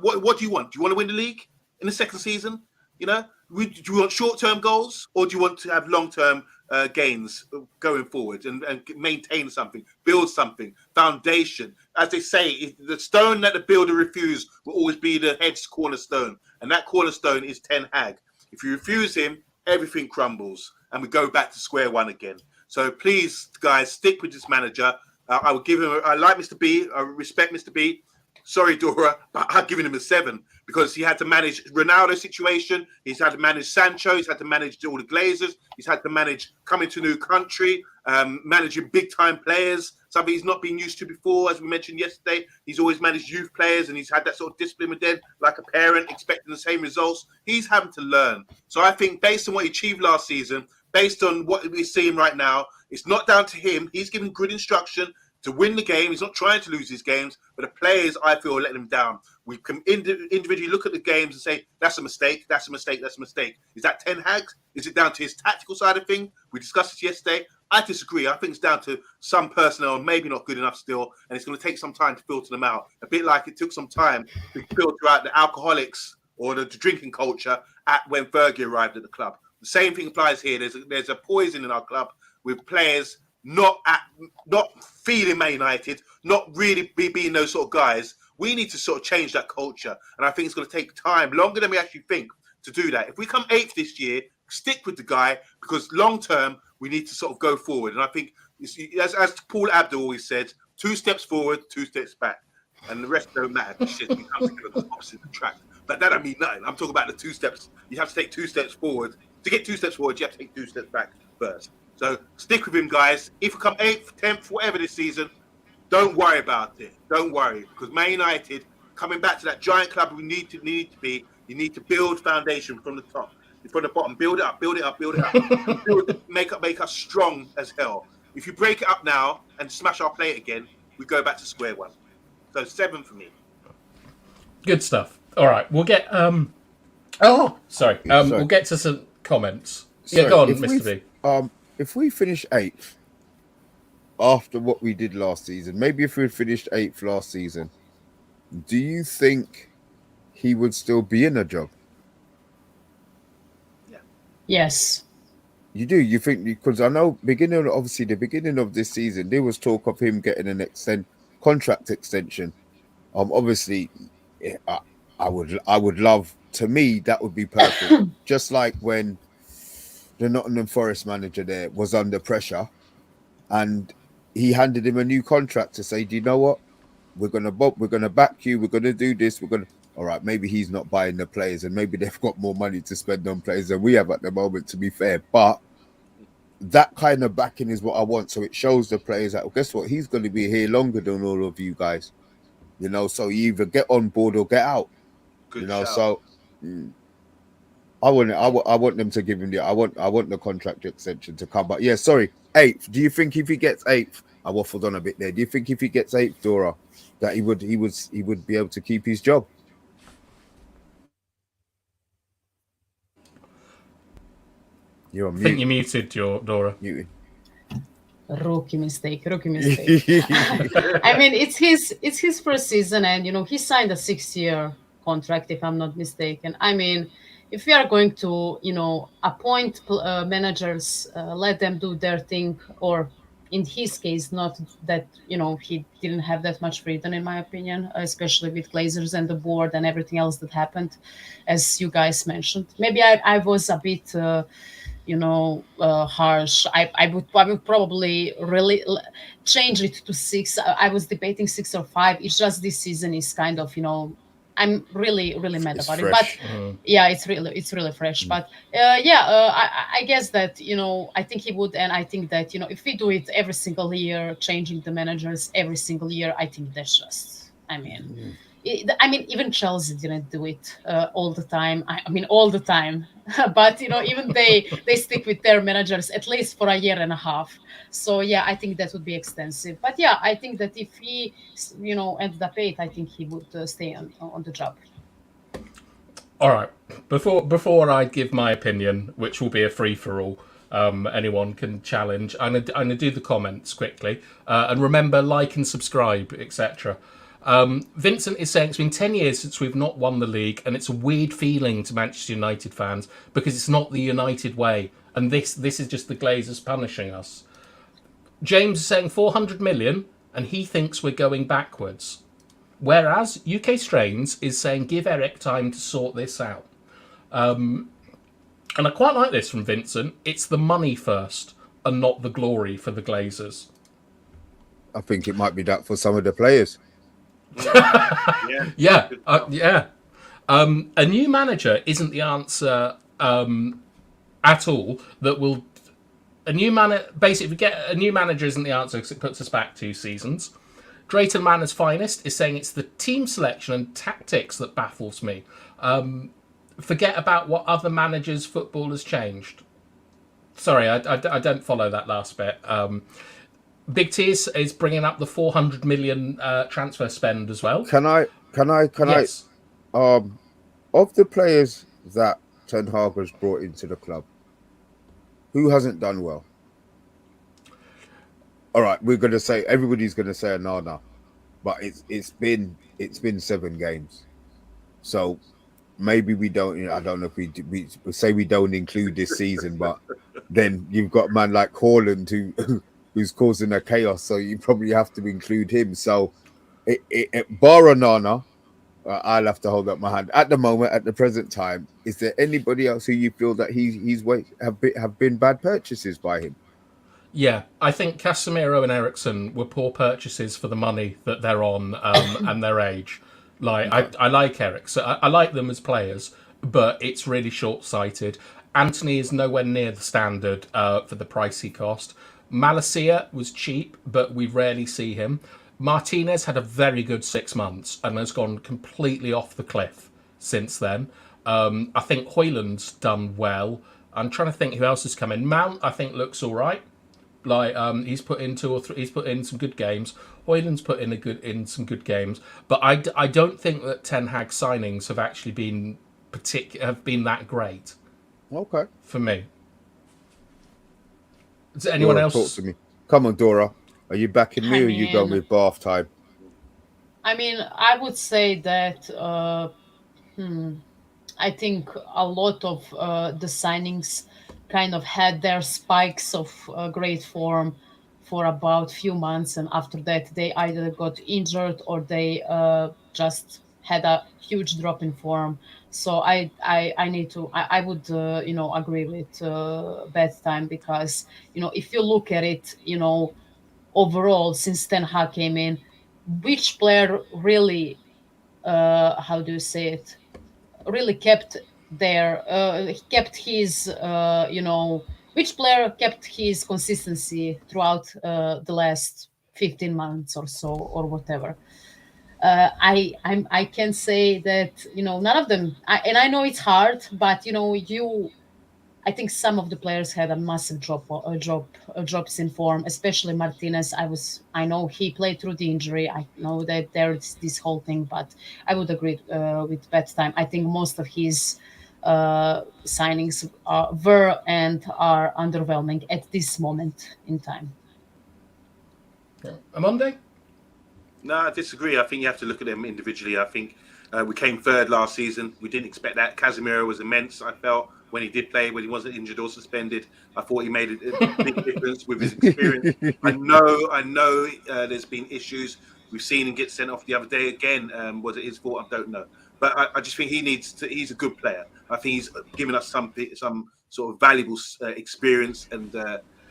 What do you want? Do you want to win the league in the second season? You know, do you want short-term goals or do you want to have long-term gains going forward and maintain something, build something, foundation. As they say, the stone that the builder refused will always be the head's cornerstone, and that cornerstone is Ten Hag. If you refuse him, everything crumbles, and we go back to square one again. So please, guys, stick with this manager. I would give him. I like Mr. B. I respect Mr. B. Sorry, Dora, but I've given him a 7 because he had to manage Ronaldo's situation. He's had to manage Sancho. He's had to manage all the Glazers. He's had to manage coming to a new country, managing big-time players, something he's not been used to before. As we mentioned yesterday, he's always managed youth players, and he's had that sort of discipline with them, like a parent expecting the same results. He's having to learn. So I think based on what he achieved last season, based on what we're seeing right now, it's not down to him. He's giving good instruction to win the game. He's not trying to lose his games, but the players, I feel, are letting him down. We can individually look at the games and say, that's a mistake, that's a mistake, that's a mistake. Is that Ten Hag? Is it down to his tactical side of things? We discussed this yesterday. I disagree. I think it's down to some personnel, maybe not good enough still, and it's going to take some time to filter them out. A bit like it took some time to filter out the alcoholics or the drinking culture when Fergie arrived at the club. The same thing applies here. There's a poison in our club with players not feeling Man United, not really being those sort of guys. We need to sort of change that culture, and I think it's going to take time, longer than we actually think, to do that. If we come 8th this year, stick with the guy, because long term we need to sort of go forward. And I think, as Paul Abdul always said, 2 steps forward, 2 steps back, and the rest don't matter. Shit, we come together on the opposite track. But that don't mean nothing. I'm talking about the 2 steps. You have to take 2 steps forward. To get 2 steps forward, you have to take 2 steps back first. So stick with him, guys. If we come 8th, 10th, whatever this season, don't worry about it. Don't worry, because Man United, coming back to that giant club we need to be, you need to build foundation from the top, from the bottom. Build it up, build it up, build it up. make us strong as hell. If you break it up now and smash our plate again, we go back to square one. So 7 for me. Good stuff. All right, we'll get. Sorry. We'll get to some comments. Yeah, go on, Mr. B. If we finish 8th after what we did last season, maybe if we had finished 8th last season, do you think he would still be in a job? Yeah. Yes. You do? You think? Because I know the beginning of this season, there was talk of him getting an contract extension. Obviously, I would love. To me, that would be perfect. Just like when the Nottingham Forest manager there was under pressure, and he handed him a new contract to say, "Do you know what? We're gonna back you. We're gonna do this. All right, maybe he's not buying the players, and maybe they've got more money to spend on players than we have at the moment, to be fair. But that kind of backing is what I want. So it shows the players that, well, guess what? He's going to be here longer than all of you guys. You know, so you either get on board or get out. Good you know, shout. so I want them to give him I want the contract extension to come. But yeah, sorry, 8th. Do you think if he gets 8th, I waffled on a bit there. Do you think if he gets 8th, Dora, that he would be able to keep his job? You're on I mute. think you muted your Dora. Muted. Rookie mistake. I mean, it's his first season, and he signed a 6-year contract, if I'm not mistaken. I mean, if we are going to appoint managers, let them do their thing, or in his case, not that he didn't have that much freedom, in my opinion, especially with Glazers and the board and everything else that happened, as you guys mentioned. Maybe I was a bit harsh. I would probably really change it to 6. I was debating 6 or 5. It's just this season is kind of, I'm really mad about it. But yeah, it's really fresh. But I guess that, I think he would. And I think that, if we do it every single year, changing the managers every single year, I think that's just, even Chelsea didn't do it all the time. All the time. But, even they stick with their managers at least for a year and a half. So, yeah, I think that would be extensive. But, yeah, I think that if he, ended up 8th, I think he would stay on the job. All right. Before I give my opinion, which will be a free-for-all, anyone can challenge, I'm going to do the comments quickly. And remember, like and subscribe, etc. Vincent is saying it's been 10 years since we've not won the league, and it's a weird feeling to Manchester United fans because it's not the United way, and this is just the Glazers punishing us. James is saying 400 million, and he thinks we're going backwards. Whereas UK Strains is saying give Eric time to sort this out. And I quite like this from Vincent. It's the money first and not the glory for the Glazers. I think it might be that for some of the players. Yeah. A new manager isn't the answer at all. That will basically, if we get a new manager, isn't the answer because it puts us back 2 seasons. Drayton Manor's finest is saying it's the team selection and tactics that baffles me. Forget about what other managers' football has changed. Sorry, I don't follow that last bit. Big T is bringing up the 400 million transfer spend as well. Can I? Yes. Of the players that Ten Hag has brought into the club, who hasn't done well? All right, everybody's gonna say Onana, but it's been 7 games, so maybe we don't. I don't know if we say we don't include this season, but then you've got a man like Haaland who's causing a chaos, so you probably have to include him. So, bar Onana, I'll have to hold up my hand at the moment. At the present time, is there anybody else who you feel that have been bad purchases by him? Yeah, I think Casemiro and Eriksen were poor purchases for the money that they're on and their age. I like Eriksen. I like them as players, but it's really short-sighted. Anthony is nowhere near the standard for the price he cost. Malacia was cheap, but we rarely see him. Martinez had a very good 6 months and has gone completely off the cliff since then. I think Højlund's done well. I'm trying to think who else has come in. Mount, I think, looks all right. He's put in 2 or 3. He's put in some good games. Højlund's put in some good games, but I don't think that Ten Hag signings have actually been that great. Okay, for me. Is there anyone Dora, else? Talk to me. Come on, Dora. Are you backing me or are you going with bath time? I mean, I would say that I think a lot of the signings kind of had their spikes of great form for about few months, and after that they either got injured or they just had a huge drop in form. So I would agree with bad time, because if you look at it, overall since Ten Hag came in, which player really how do you say it, really kept kept his which player kept his consistency throughout the last 15 months or so, or whatever. I can say that none of them. I know it's hard, but I think some of the players had a massive drops in form, especially Martinez. I know he played through the injury. I know that there's this whole thing, but I would agree with bad time. I think most of his signings were and are underwhelming at this moment in time. Omondi? No, I disagree. I think you have to look at them individually. I think we came third last season. We didn't expect that. Casemiro was immense, I felt, when he did play, when he wasn't injured or suspended. I thought he made a big difference with his experience. I know there's been issues. We've seen him get sent off the other day again. Was it his fault? I don't know. But I just think he's a good player. I think he's given us some sort of valuable experience and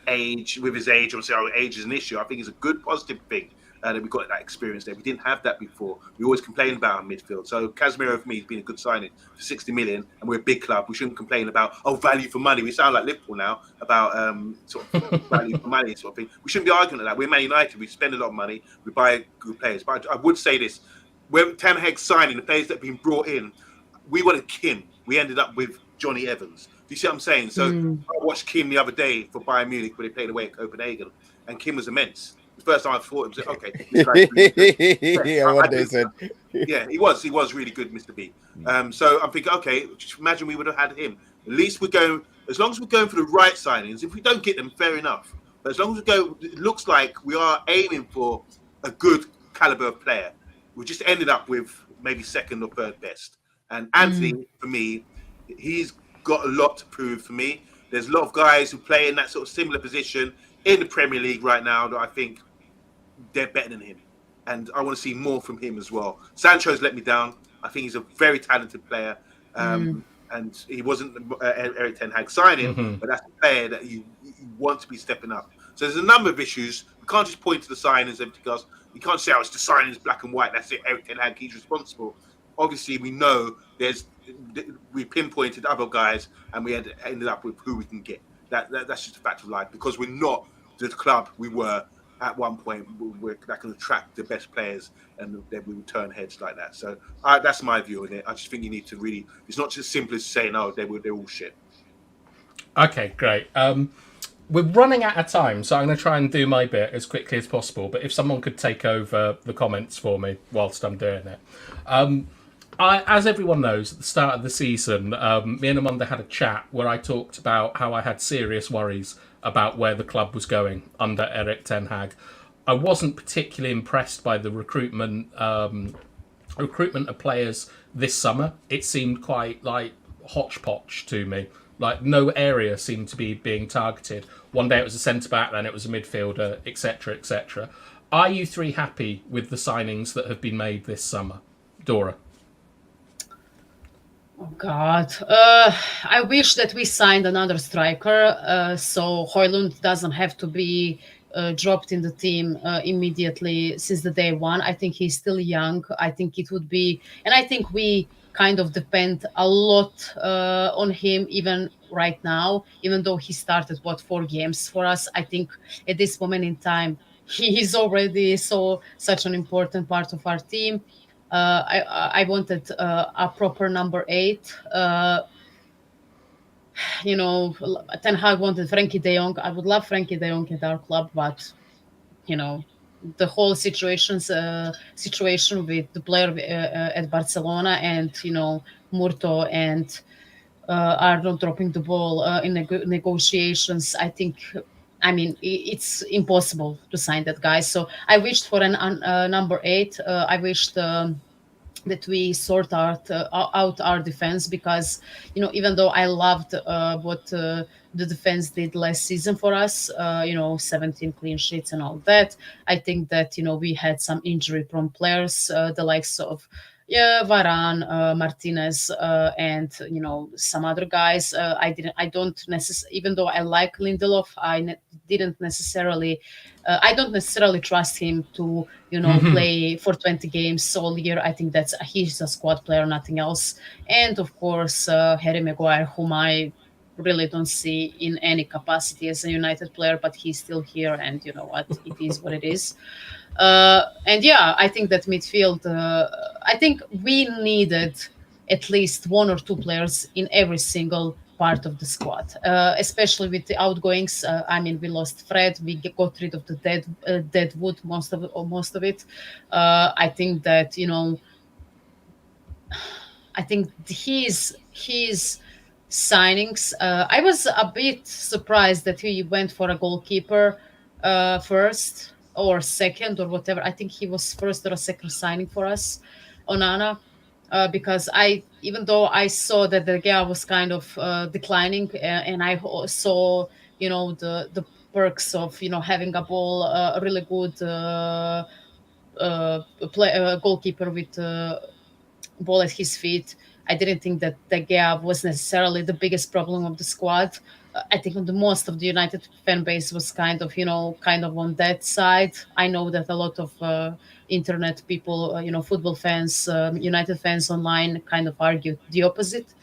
age. With his age, obviously our age is an issue. I think it's a good, positive thing. That we got that experience there. We didn't have that before. We always complain about our midfield. So Casemiro for me has been a good signing for 60 million, and we're a big club. We shouldn't complain about value for money. We sound like Liverpool now about sort of value for money sort of thing. We shouldn't be arguing at that. We're Man United. We spend a lot of money. We buy good players. But I would say this: when Ten Hag signing the players that have been brought in, we wanted Kim. We ended up with Johnny Evans. Do you see what I'm saying? So I watched Kim the other day for Bayern Munich when they played away at Copenhagen, and Kim was immense. The first time I thought it was okay. Yeah, he was really good, Mr. B. So I'm thinking, okay, just imagine we would have had him. At least we're going, as long as we're going for the right signings. If we don't get them, fair enough. But as long as we go, it looks like we are aiming for a good caliber of player. We just ended up with maybe second or third best. And Anthony, for me, he's got a lot to prove for me. There's a lot of guys who play in that sort of similar position in the Premier League right now that I think they're better than him. And I want to see more from him as well. Sancho's let me down. I think he's a very talented player. And he wasn't Eric Ten Hag signing, but that's a player that you want to be stepping up. So there's a number of issues. We can't just point to the signings, everything else. You can't say, oh, it's the signings, black and white. That's it, Eric Ten Hag, he's responsible. Obviously, we know we pinpointed other guys, and we ended up with who we can get. That's just a fact of life, because we're not the club we were at one point. That can attract the best players, and then we would turn heads like that. So that's my view on it. I just think you need to really. It's not just simple as saying, "Oh, they're all shit." Okay, great. We're running out of time, so I'm going to try and do my bit as quickly as possible. But if someone could take over the comments for me whilst I'm doing it. As everyone knows, at the start of the season, me and Amanda had a chat where I talked about how I had serious worries about where the club was going under Eric Ten Hag. I wasn't particularly impressed by the recruitment of players this summer. It seemed quite like hodgepodge to me. Like, no area seemed to be being targeted. One day it was a centre-back, then it was a midfielder, etc., etc. Are you three happy with the signings that have been made this summer? Dora? Oh, God. I wish that we signed another striker, so Højlund doesn't have to be dropped in the team immediately since the day one. I think he's still young. I think it would be... And I think we kind of depend a lot on him even right now, even though he started, 4 games for us. I think at this moment in time, he is already such an important part of our team. I wanted a proper number 8. Ten Hag wanted Frankie de Jong. I would love Frankie de Jong at our club, but the whole situation with the player at Barcelona and Murto and are not dropping the ball in negotiations. It's impossible to sign that guy. So I wished for a number 8. I wished that we sort out our defense, because even though I loved what the defense did last season for us, 17 clean sheets and all that, I think that we had some injury prone players, the likes of Varane, Martinez, and some other guys. I don't necessarily, even though I like Lindelof, I don't necessarily trust him to play for 20 games all year. I think he's a squad player, nothing else. And of course, Harry Maguire, whom I really don't see in any capacity as a United player, but he's still here, and you know what, it is what it is. I think that midfield, I think we needed at least 1 or 2 players in every single part of the squad, especially with the outgoings. We lost Fred, we got rid of the dead wood, most of it. I think that his signings. I was a bit surprised that he went for a goalkeeper first or second or whatever. I think he was first or second signing for us, Onana, because even though I saw that the guy was kind of declining, and I saw the perks of having a ball, a really good goalkeeper with ball at his feet. I didn't think that De Gea was necessarily the biggest problem of the squad. I think the most of the United fan base was kind of on that side. I know that a lot of internet people, football fans, United fans online kind of argued the opposite.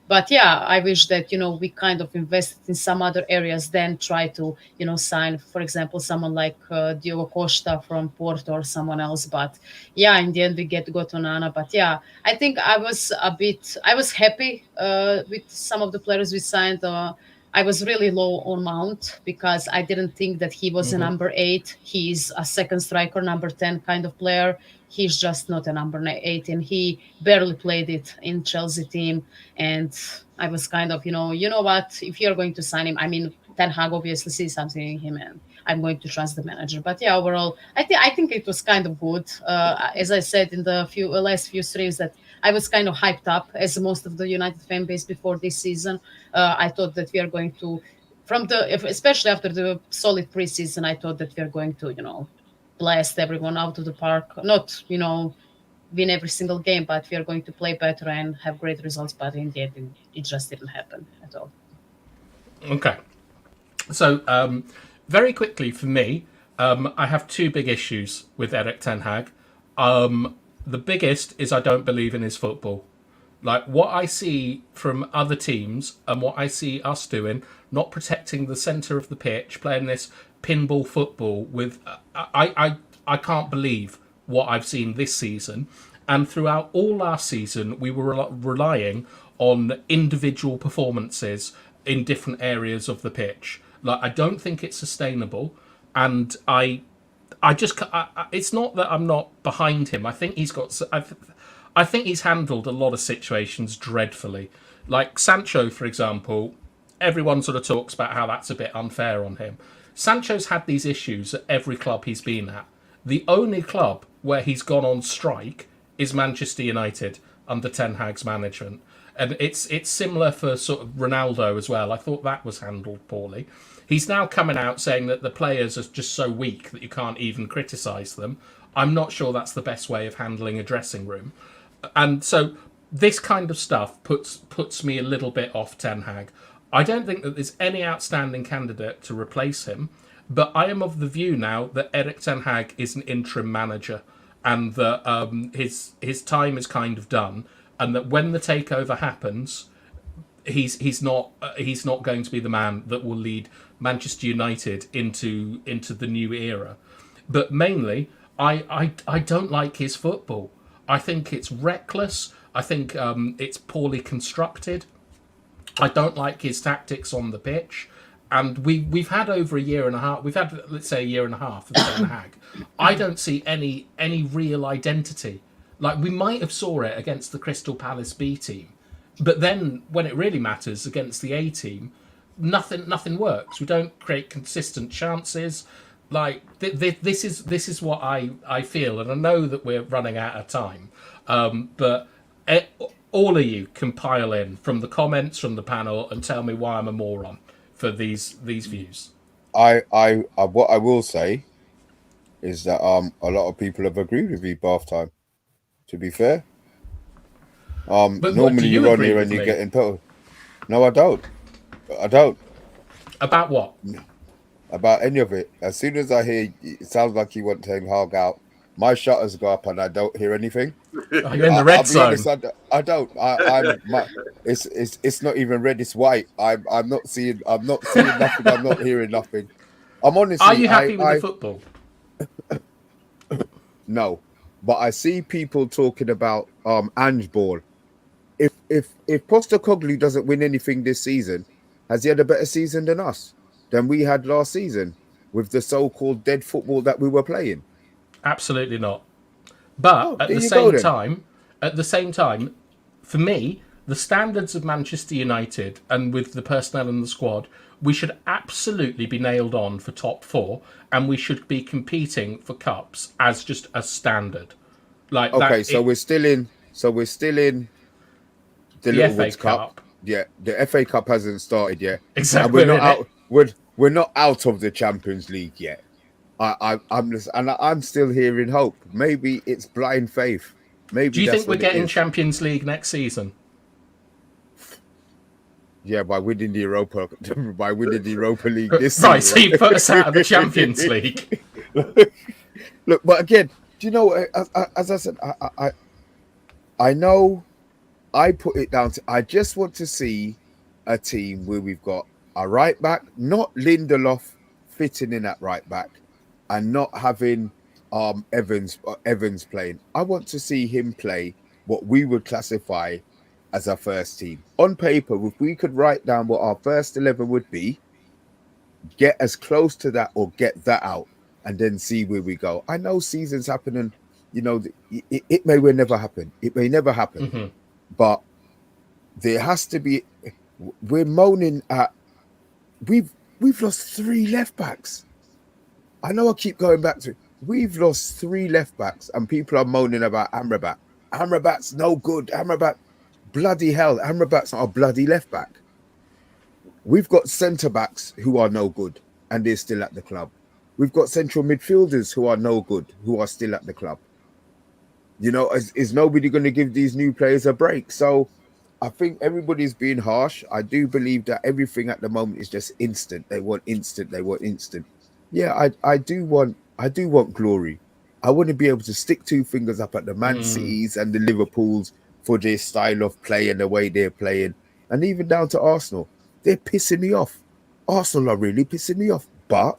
But yeah, I wish that we kind of invested in some other areas, then try to sign, for example, someone like Diogo Costa from Porto or someone else. But yeah, in the end we got Onana. But yeah, I think I was happy with some of the players we signed. I was really low on Mount because I didn't think that he was a number 8. He's a second striker, number 10 kind of player. He's just not a number 8, and he barely played it in Chelsea team. And I was kind of, you know what, if you're going to sign him, Ten Hag obviously sees something in him, and I'm going to trust the manager. But yeah, overall, I think it was kind of good. As I said in the last few streams, that I was kind of hyped up, as most of the United fan base before this season. I thought that we are going to, especially after the solid preseason, I thought that we are going to, blast everyone out of the park. Not, win every single game, but we are going to play better and have great results. But in the end, it just didn't happen at all. Okay. So, very quickly for me, I have two big issues with Erik ten Hag. The biggest is I don't believe in his football. Like what I see from other teams and what I see us doing, not protecting the centre of the pitch, playing this pinball football with, I can't believe what I've seen this season. And throughout all last season, we were relying on individual performances in different areas of the pitch. Like I don't think it's sustainable, and I just it's not that I'm not behind him. I think he's got. I think he's handled a lot of situations dreadfully. Like Sancho, for example, everyone sort of talks about how that's a bit unfair on him. Sancho's had these issues at every club he's been at. The only club where he's gone on strike is Manchester United under Ten Hag's management. And it's similar for sort of Ronaldo as well. I thought that was handled poorly. He's now coming out saying that the players are just so weak that you can't even criticise them. I'm not sure that's the best way of handling a dressing room. And so this kind of stuff puts me a little bit off Ten Hag. I don't think that there's any outstanding candidate to replace him, but I am of the view now that Erik ten Hag is an interim manager and that his time is kind of done, and that when the takeover happens, he's not going to be the man that will lead Manchester United into the new era. But mainly, I don't like his football. I think it's reckless. I think it's poorly constructed. I don't like his tactics on the pitch. And we've had over a year and a half. We've had, let's say, a year and a half of Ten Hag. I don't see any real identity. Like we might have saw it against the Crystal Palace B team, but then when it really matters against the A team, nothing works. We don't create consistent chances. Like this is what I feel, and I know that we're running out of time. But all of you can pile in from the comments from the panel and tell me why I'm a moron for these views. I what I will say is that a lot of people have agreed with me bath time. To be fair, But normally you you're on agree here with and you me? get entitled. No, I don't. I don't. About what? About any of it. As soon as I hear it sounds like you want Ten Hag out, my shutters go up and I don't hear anything. Are you in the red I'll be zone? honest, I don't. It's not even red. It's white. I'm not seeing nothing. I'm not hearing nothing. I'm honestly. Are you happy with the football? No, but I see people talking about Ange Ball. If Postecoglou doesn't win anything this season, has he had a better season than us? Than we had last season with the so-called dead football that we were playing? Absolutely not. But at there the you go same time, for me, the standards of Manchester United and with the personnel in the squad, we should absolutely be nailed on for top four, and we should be competing for cups as just a standard. Like okay, we're still in the Little FA Woods Cup. Yeah, the FA Cup hasn't started yet. Exactly. And we're not out. We're not out of the Champions League yet. I'm still hearing hope. Maybe it's blind faith. Maybe. Do you that's think we're what it getting is. Champions League next season? Yeah, by winning the Europa League this Right, season. so you put us out of the Champions League. Look, but again, do you know what? As I said, I know. I put it down to. I just want to see a team where we've got a right back, not Lindelof fitting in at right back, and not having Evans playing. I want to see him play what we would classify as our first team. On paper, if we could write down what our first 11 would be, get as close to that or get that out, and then see where we go. I know seasons happen, and it may well never happen. It may never happen. Mm-hmm. But there has to be. We're moaning at. We've lost 3 left backs. I know I keep going back to it. We've lost 3 left backs, and people are moaning about Amrabat. Amrabat's no good. Amrabat, bloody hell, Amrabat's not a bloody left back. We've got centre backs who are no good and they're still at the club. We've got central midfielders who are no good, who are still at the club. You know, is nobody going to give these new players a break? So I think everybody's being harsh. I do believe that everything at the moment is just instant. They want instant. They want instant. Yeah, I do want glory. I want to be able to stick two fingers up at the Man Cities and the Liverpools for their style of play and the way they're playing, and even down to Arsenal. They're pissing me off. Arsenal are really pissing me off, but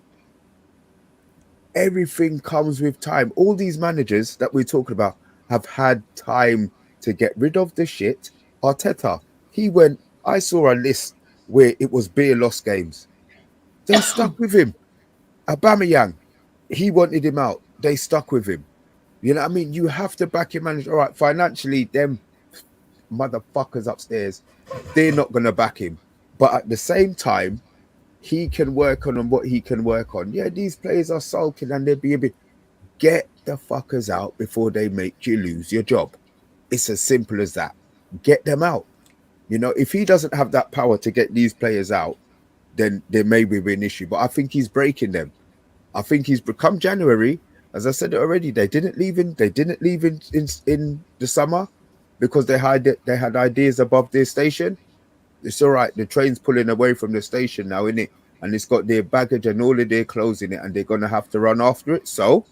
everything comes with time. All these managers that we're talking about have had time to get rid of the shit. Arteta, I saw a list where it was beer loss games. They stuck with him. Aubameyang, he wanted him out. They stuck with him. You know what I mean? You have to back your manager. All right, financially, them motherfuckers upstairs, they're not going to back him. But at the same time, he can work on what he can work on. Yeah, these players are sulking and they'll be a bit... Get the fuckers out before they make you lose your job. It's as simple as that. Get them out. You know, if he doesn't have that power to get these players out, then there may be an issue. But I think he's breaking them. I think he's become January. As I said already, they didn't leave in the summer because they had ideas above their station. It's all right. The train's pulling away from the station now, isn't it? And it's got their baggage and all of their clothes in it, and they're gonna have to run after it. So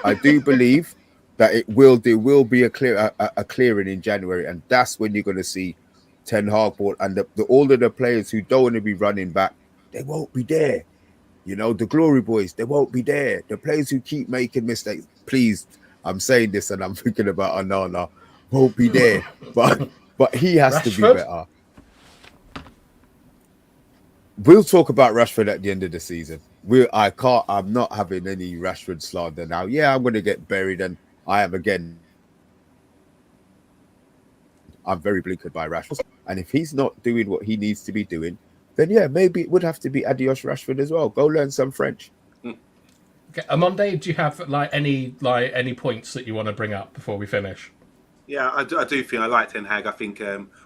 I do believe that there will be a clearing in January, and that's when you're gonna see Ten Hag ball and all of the players who don't want to be running back, they won't be there. You know, the glory boys, they won't be there. The players who keep making mistakes, please, I'm saying this and I'm thinking about Onana, won't be there. But he has to be better. We'll talk about Rashford at the end of the season. I'm not having any Rashford slander now. Yeah, I'm going to get buried, and I am again. I'm very blinkered by Rashford. And if he's not doing what he needs to be doing, then yeah, maybe it would have to be adios Rashford as well. Go learn some French. Okay, Amonde, do you have any points that you want to bring up before we finish? Yeah, I do think I like Ten Hag. I think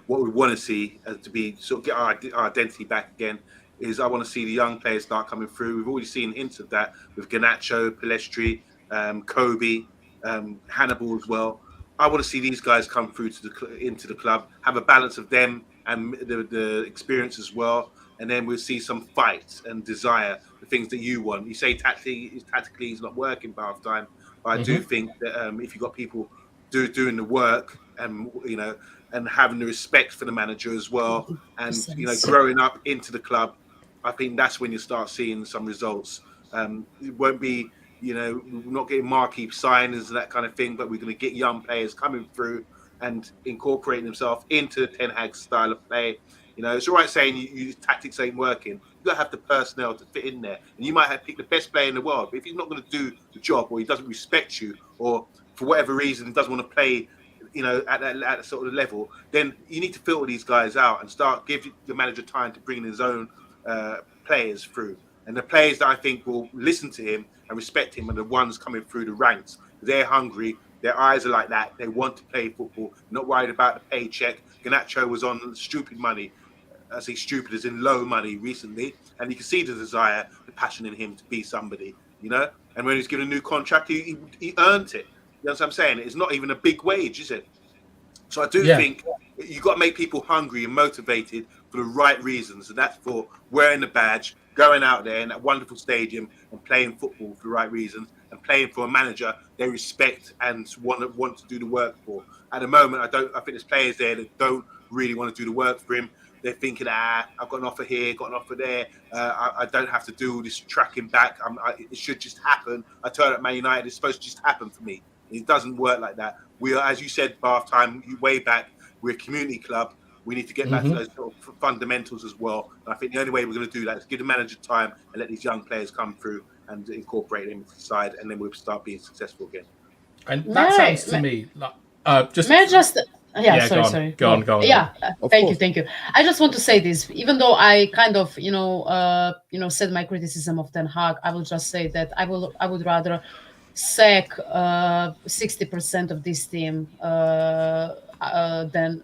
what we want to see to be sort of get our identity back again is I want to see the young players start coming through. We've already seen hints of that with Garnacho, Pellistri, Kobe, Hannibal as well. I want to see these guys come through into the club, have a balance of them and the experience as well, and then we'll see some fight and desire, the things that you want. You say tactically it's not working by half time, but I do think that if you've got people doing the work and and having the respect for the manager as well, and growing up into the club, I think that's when you start seeing some results. It won't be we're not getting marquee signings and that kind of thing, but we're going to get young players coming through and incorporating themselves into the Ten Hag style of play. It's all right saying your tactics ain't working. You've got to have the personnel to fit in there. And you might have picked the best player in the world, but if he's not going to do the job, or he doesn't respect you, or for whatever reason doesn't want to play, at that sort of level, then you need to filter these guys out and give the manager time to bring in his own players through. And the players that I think will listen to him and respect him are the ones coming through the ranks. They're hungry. Their eyes are like that. They want to play football, not worried about the paycheck. Garnacho was on stupid money. I say stupid as in low money recently. And you can see the desire, the passion in him to be somebody, And when he's given a new contract, he earned it. You know what I'm saying? It's not even a big wage, is it? So I do think you've got to make people hungry and motivated for the right reasons. And that's for wearing the badge, going out there in that wonderful stadium and playing football for the right reasons, and playing for a manager they respect and want to do the work for. At the moment, I think there's players there that don't really want to do the work for him. They're thinking, I've got an offer here, got an offer there. I don't have to do all this tracking back. It should just happen. I turn at Man United, it's supposed to just happen for me. It doesn't work like that. We are, as you said, Bath time, way back, we're a community club. We need to get back to those sort of fundamentals as well. And I think the only way we're going to do that is give the manager time and let these young players come through and incorporate them into the side, and then we'll start being successful again. And that sounds to me like sorry. Go on. Yeah, thank you. I just want to say this, even though I kind of, said my criticism of Ten Hag, I will just say that I would rather sack 60% of this team than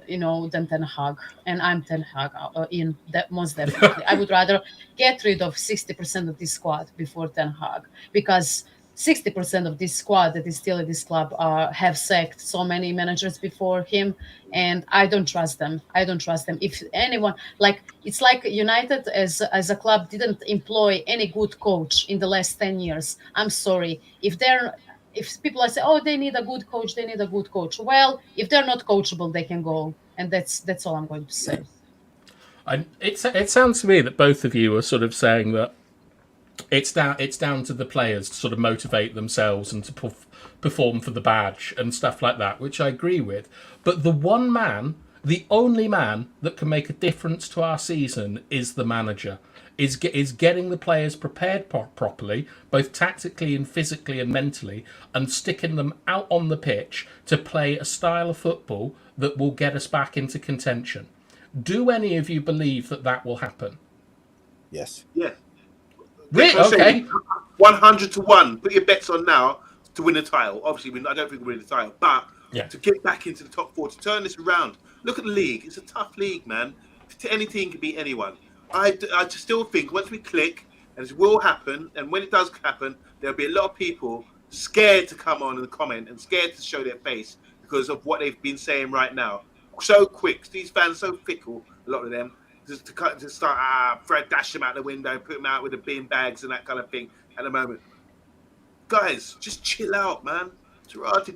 Ten Hag, and I'm Ten Hag in that most definitely. I would rather get rid of 60% of this squad before Ten Hag, because 60% of this squad that is still at this club have sacked so many managers before him, and I don't trust them. I don't trust them. If anyone, like, it's like United as a club didn't employ any good coach in the last 10 years. I'm sorry. If people are saying, oh, they need a good coach, they need a good coach. Well, if they're not coachable, they can go. And that's all I'm going to say. It sounds to me that both of you are sort of saying that it's down to the players to sort of motivate themselves and to perform for the badge and stuff like that, which I agree with. But the only man that can make a difference to our season is the manager. Is getting the players prepared properly, both tactically and physically and mentally, and sticking them out on the pitch to play a style of football that will get us back into contention. Do any of you believe that will happen? Yes. Yeah. Really? Okay. 100 to 1. Put your bets on now to win the title. Obviously, I don't think we'll win the title, but to get back into the top 4, to turn this around. Look at the league. It's a tough league, man. Any team can beat anyone. I just still think once we click, and it will happen, and when it does happen, there'll be a lot of people scared to come on and comment and scared to show their face because of what they've been saying right now. So quick. These fans are so fickle, a lot of them. Just to start dash them out the window, put them out with the bin bags and that kind of thing at the moment. Guys, just chill out, man.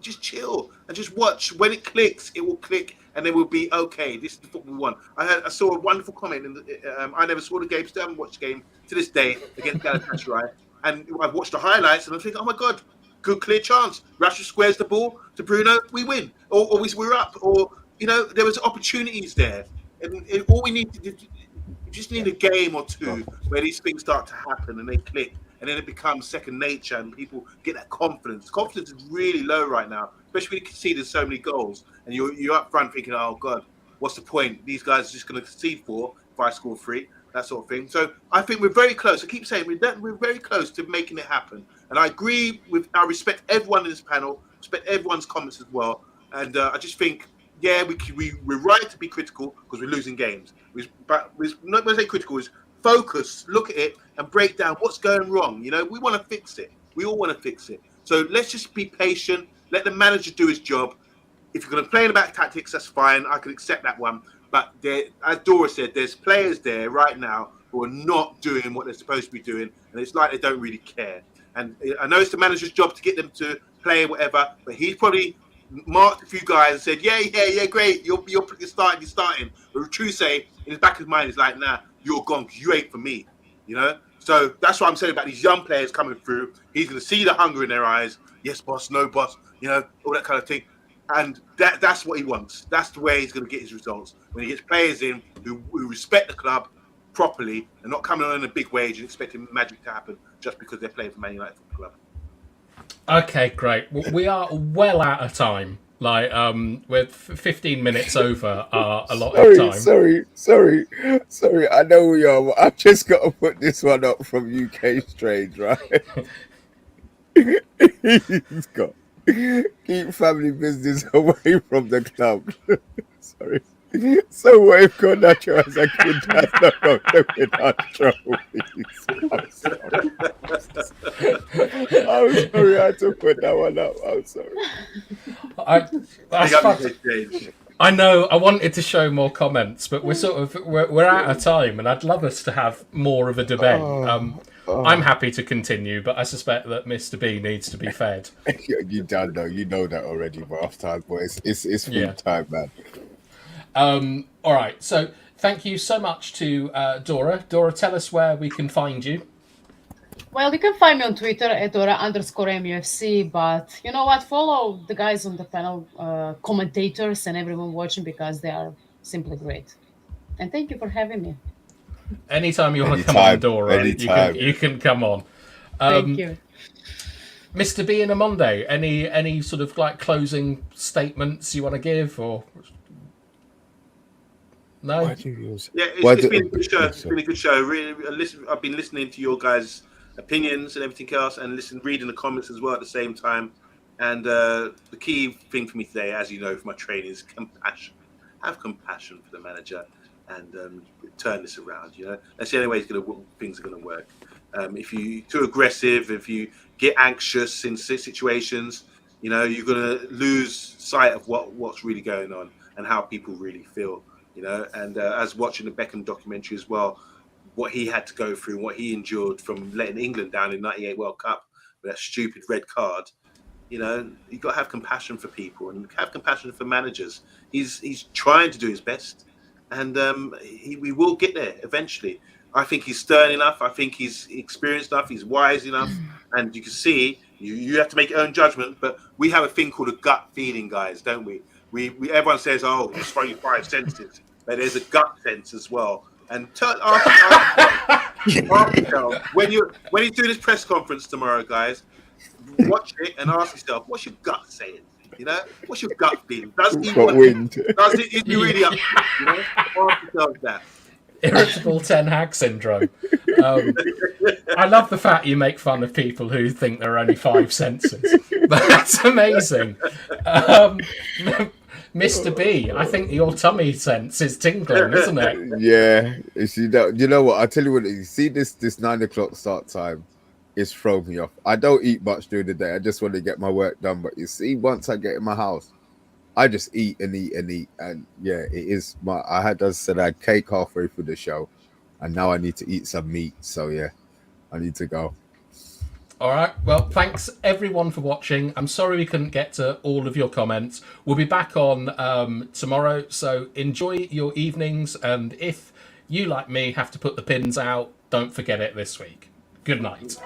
Just chill and just watch. When it clicks, it will click, and then we'll be okay. This is the football we want. I saw a wonderful comment. I never saw the game, still haven't watched the game to this day against Galatasaray. And I've watched the highlights, and I'm thinking, oh my God, good clear chance. Rashford squares the ball to Bruno, we win. Or we're up. Or, there was opportunities there. And all we need to do, you just need a game or two where these things start to happen and they click, and then it becomes second nature and people get that confidence. Confidence is really low right now, especially when you concede so many goals and you're up front thinking, oh God, what's the point? These guys are just going to concede 4 if I score 3, that sort of thing. So I think we're very close. I keep saying we're very close to making it happen. And I agree I respect everyone in this panel, respect everyone's comments as well. And I just think, yeah, we're right to be critical because we're losing games. But we're not going to say critical, is focus, look at it, and break down what's going wrong. We want to fix it. We all want to fix it. So let's just be patient. Let the manager do his job. If you're going to play in the back tactics, that's fine. I can accept that one. But as Dora said, there's players there right now who are not doing what they're supposed to be doing, and it's like they don't really care. And I know it's the manager's job to get them to play whatever, but he's probably marked a few guys and said, yeah, great, you're starting. But Truse, in his back of his mind, is like, nah, you're gone because you ain't for me, So that's what I'm saying about these young players coming through. He's going to see the hunger in their eyes. Yes, boss, no, boss, all that kind of thing. And that's what he wants. That's the way he's going to get his results. When he gets players in who respect the club properly and not coming on a big wage and expecting magic to happen just because they're playing for Man United Football Club. Okay, great. We are well out of time. Like, we're 15 minutes over a lot of time. Sorry. I know we are, but I've just got to put this one up from UK Strange, right? He's got keep family business away from the club. Sorry. So what if Garnacho has a kid that's not going to win our trophies? I'm sorry, I had to put that one up. I'm sorry. I know. I wanted to show more comments, but we're out of time, and I'd love us to have more of a debate. I'm happy to continue, but I suspect that Mr. B needs to be fed. You don't know. You know that already, but off time, but it's full time, man. All right. So thank you so much to Dora. Dora, tell us where we can find you. Well, you can find me on Twitter at Dora_MUFC, but you know what? Follow the guys on the panel, commentators and everyone watching, because they are simply great. And thank you for having me. Anytime you want to come on, Dora, you can come on. Thank you. Mr. B and OMONDI, any sort of like closing statements you want to give, or no? It's been a good show. It's been a good show. Really, I've been listening to your guys' opinions and everything else, and reading the comments as well at the same time. And the key thing for me today, as you know, for my training is compassion. Have compassion for the manager and turn this around. You know, that's the only way things are going to work. If you're too aggressive, if you get anxious in situations, you know, you're going to lose sight of what's really going on and how people really feel. You know, and as watching the Beckham documentary as well, what he had to go through and what he endured from letting England down in '98 World Cup with that stupid red card. You know, you've got to have compassion for people and have compassion for managers. He's trying to do his best, and we will get there eventually. I think he's stern enough. I think he's experienced enough. He's wise enough, and you can see you have to make your own judgment. But we have a thing called a gut feeling, guys, don't we? We everyone says, "Oh, just follow your five senses," but there's a gut sense as well. And ask yourself, when he's doing his press conference tomorrow, guys, watch it and ask yourself, what's your gut saying? You know, what's your gut feeling? Does he want it? Is he really up? You know, ask yourself that. Irritable Ten Hag syndrome. I love the fact you make fun of people who think there are only five senses. That's amazing. Mr. B, I think your tummy sense is tingling, isn't it? Yeah. You know what? I tell you what. You see this 9 o'clock start time. It's thrown me off. I don't eat much during the day. I just want to get my work done. But you see, once I get in my house, I just eat and eat and eat. And yeah, it is I had cake halfway through the show, and now I need to eat some meat. So yeah, I need to go. All right. Well, thanks everyone for watching. I'm sorry we couldn't get to all of your comments. We'll be back on tomorrow. So enjoy your evenings. And if you, like me, have to put the pins out, don't forget it this week. Good night.